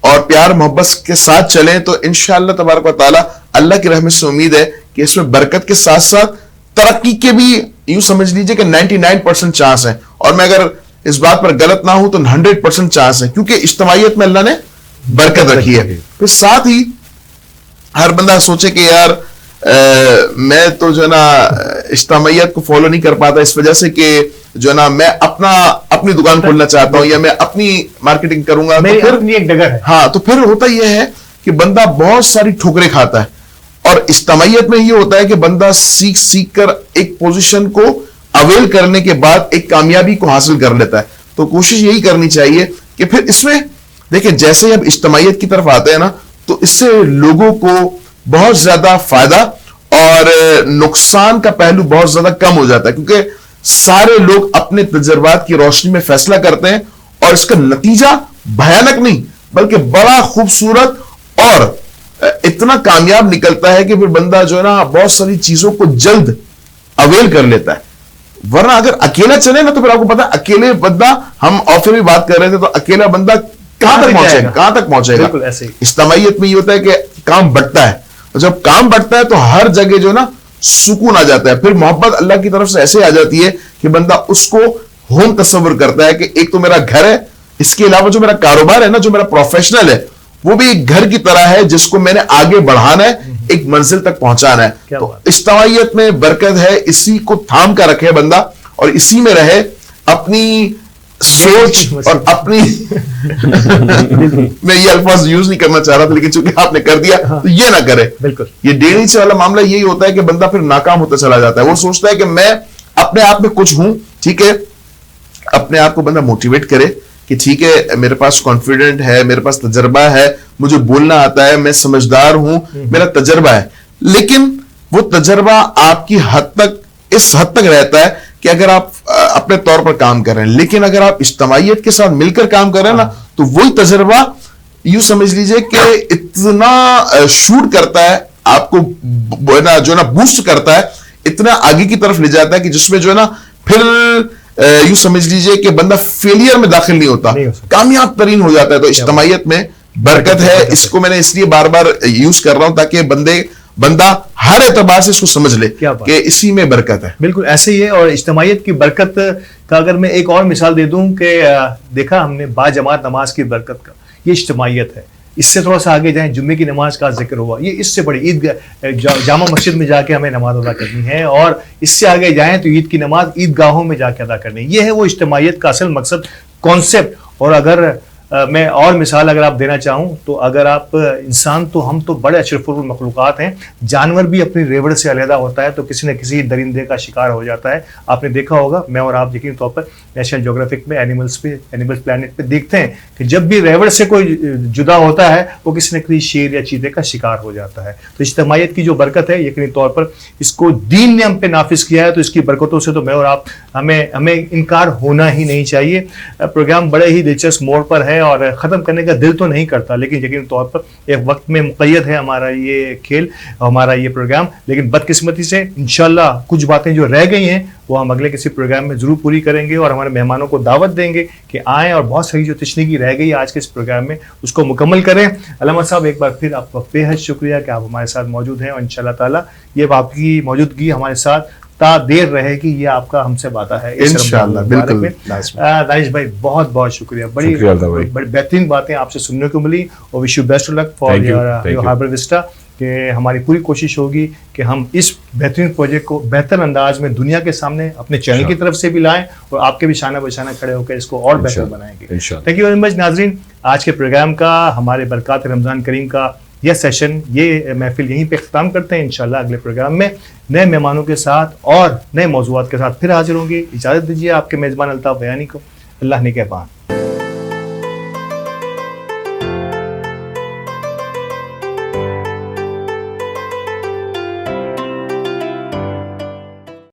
اور پیار محبت کے ساتھ چلیں تو انشاءاللہ تبارک و تعالی اللہ کی رحمت سے امید ہے کہ اس میں برکت کے ساتھ ساتھ ترقی کے بھی یوں سمجھ لیجئے کہ 99% چانس ہے. اور میں اگر اس بات پر غلط نہ ہوں تو 100% چانس ہے, کیونکہ اجتماعیت میں اللہ نے برکت رکھی ہے. پھر ساتھ ہی ہر بندہ سوچے کہ یار میں تو جو ہے نا اجتماعیت کو فالو نہیں کر پاتا اس وجہ سے کہ جو ہے نا میں اپنی دکان کھولنا چاہتا ہوں یا میں اپنی مارکیٹنگ کروں گا, تو پھر ایک ڈگر ہے. ہاں, تو پھر ہوتا یہ ہے کہ بندہ بہت ساری ٹھوکریں کھاتا ہے. اور اجتماعیت میں یہ ہوتا ہے کہ بندہ سیکھ کر ایک پوزیشن کو اویل کرنے کے بعد ایک کامیابی کو حاصل کر لیتا ہے. تو کوشش یہی کرنی چاہیے کہ پھر اس میں دیکھیں جیسے ہی اب اجتماعیت کی طرف آتے ہیں نا تو اس سے لوگوں کو بہت زیادہ فائدہ اور نقصان کا پہلو بہت زیادہ کم ہو جاتا ہے, کیونکہ سارے لوگ اپنے تجربات کی روشنی میں فیصلہ کرتے ہیں اور اس کا نتیجہ بھیانک نہیں بلکہ بڑا خوبصورت اور اتنا کامیاب نکلتا ہے کہ پھر بندہ جو ہے نا بہت ساری چیزوں کو جلد اویل کر لیتا ہے. ورنہ اگر اکیلا چلے نا تو پھر آپ کو پتا ہے اکیلے بندہ, ہم آفر میں بات کر رہے تھے, تو اکیلا بندہ کہاں تک پہنچے گا. اجتماعیت میں یہ ہوتا ہے کہ کام بٹتا ہے, اور جب کام بٹتا ہے تو ہر جگہ جو نا سکون آ جاتا ہے. پھر محبت اللہ کی طرف سے ایسے آ جاتی ہے کہ بندہ اس کو ہوم تصور کرتا ہے کہ ایک تو میرا گھر ہے, اس کے علاوہ جو میرا کاروبار ہے نا, جو میرا پروفیشنل ہے, وہ بھی ایک گھر کی طرح ہے جس کو میں نے آگے بڑھانا ہے, ایک منزل تک پہنچانا ہے. تو اجتماعیت میں برکت ہے, اسی کو تھام کر رکھے بندہ اور اسی میں رہے, اپنی سوچ اور اپنی میں یہ الفاظ یوز نہیں کرنا چاہ رہا تھا لیکن چونکہ آپ نے کر دیا تو یہ نہ کرے. بالکل یہ ڈیڑھ سے والا معاملہ یہی ہوتا ہے کہ بندہ پھر ناکام ہوتا چلا جاتا ہے. وہ سوچتا ہے کہ میں اپنے آپ میں کچھ ہوں, ٹھیک ہے, اپنے آپ کو بندہ موٹیویٹ کرے کہ ٹھیک ہے میرے پاس کانفیڈنٹ ہے, میرے پاس تجربہ ہے, مجھے بولنا آتا ہے, میں سمجھدار ہوں, میرا تجربہ ہے. لیکن وہ تجربہ آپ کی حد تک اس حد تک رہتا ہے کہ اگر آپ اپنے طور پر کام کر رہے ہیں, لیکن اگر آپ اجتماعیت کے ساتھ مل کر کام کر رہے ہیں نا تو وہی تجربہ یوں سمجھ لیجئے کہ اتنا شوٹ کرتا ہے آپ کو, جو ہے نا بوسٹ کرتا ہے, اتنا آگے کی طرف لے جاتا ہے کہ جس میں جو ہے نا پھر یوں سمجھ لیجئے کہ بندہ فیلئر میں داخل نہیں ہوتا, کامیاب ترین ہو جاتا ہے. تو اجتماعیت میں برکت ہے. اس کو میں نے اس لیے بار بار یوز کر رہا ہوں تاکہ بندہ ہر اعتبار سے اس کو سمجھ لے کہ اسی میں برکت ہے. بالکل ایسے ہی ہے. اور اجتماعیت کی برکت کا اگر میں ایک اور مثال دے دوں کہ دیکھا ہم نے با جماعت نماز کی برکت کا, یہ اجتماعیت ہے. اس سے تھوڑا سا آگے جائیں, جمعے کی نماز کا ذکر ہوا, یہ اس سے بڑی عید جامع مسجد میں جا کے ہمیں نماز ادا کرنی ہے, اور اس سے آگے جائیں تو عید کی نماز عید گاہوں میں جا کے ادا کرنی ہے. یہ ہے وہ اجتماعیت کا اصل مقصد, کانسیپٹ. اور اگر میں اور مثال اگر آپ دینا چاہوں تو اگر آپ انسان تو ہم تو بڑے اشرف المخلوقات ہیں, جانور بھی اپنی ریوڑ سے علیحدہ ہوتا ہے تو کسی نہ کسی درندے کا شکار ہو جاتا ہے. آپ نے دیکھا ہوگا, میں اور آپ یقینی طور پر نیشنل جیوگرافک میں اینیملز پلانٹ پہ دیکھتے ہیں کہ جب بھی ریوڑ سے کوئی جدا ہوتا ہے وہ کسی نہ کسی شیر یا چیتے کا شکار ہو جاتا ہے. تو اجتماعیت کی جو برکت ہے یقینی طور پر اس کو دین نے ہم پہ نافذ کیا ہے, تو اس کی برکتوں سے تو میں اور آپ ہمیں انکار ہونا ہی نہیں چاہیے. پروگرام بڑے ہی دلچسپ موڑ پر ہے اور ختم کرنے کا دل تو نہیں کرتا, لیکن یقینی طور پر ایک وقت میں مقید ہے ہمارا یہ کھیل, ہمارا یہ پروگرام. لیکن بدقسمتی سے انشاءاللہ کچھ باتیں جو رہ گئی ہیں وہ ہم اگلے کسی پروگرام میں ضرور پوری کریں گے, اور ہمارے مہمانوں کو دعوت دیں گے کہ آئیں اور بہت ساری جو تشنیگی رہ گئی آج کے اس پروگرام میں اس کو مکمل کریں. علامہ صاحب ایک بار پھر آپ کا بے حد شکریہ کہ آپ ہمارے ساتھ موجود ہیں, اور انشاءاللہ تعالیٰ یہ آپ کی موجودگی ہمارے ساتھ تا دیر رہے گی, یہ آپ کا ہم سے وعدہ ہے انشاءاللہ. بالکل دانش بھائی بہت بہت شکریہ, بڑی بہترین باتیں آپ سے سننے کو ملی, اور wish you best luck for your Harbour Vista. کہ ہماری پوری کوشش ہوگی کہ ہم اس بہترین پروجیکٹ کو بہتر انداز میں دنیا کے سامنے اپنے چینل کی طرف سے بھی لائیں, اور آپ کے بھی شانہ بشانہ کھڑے ہو کے اس کو اور بہتر بنائیں گے. Thank you very much. ناظرین, آج کے پروگرام کا, ہمارے برکات رمضان کریم کا یہ سیشن, یہ محفل یہیں پہ اختتام کرتے ہیں. انشاءاللہ اگلے پروگرام میں نئے مہمانوں کے ساتھ اور نئے موضوعات کے ساتھ پھر حاضر ہوں گے. اجازت دیجیے آپ کے میزبان الطاف بیانی کو. اللہ نگہبان.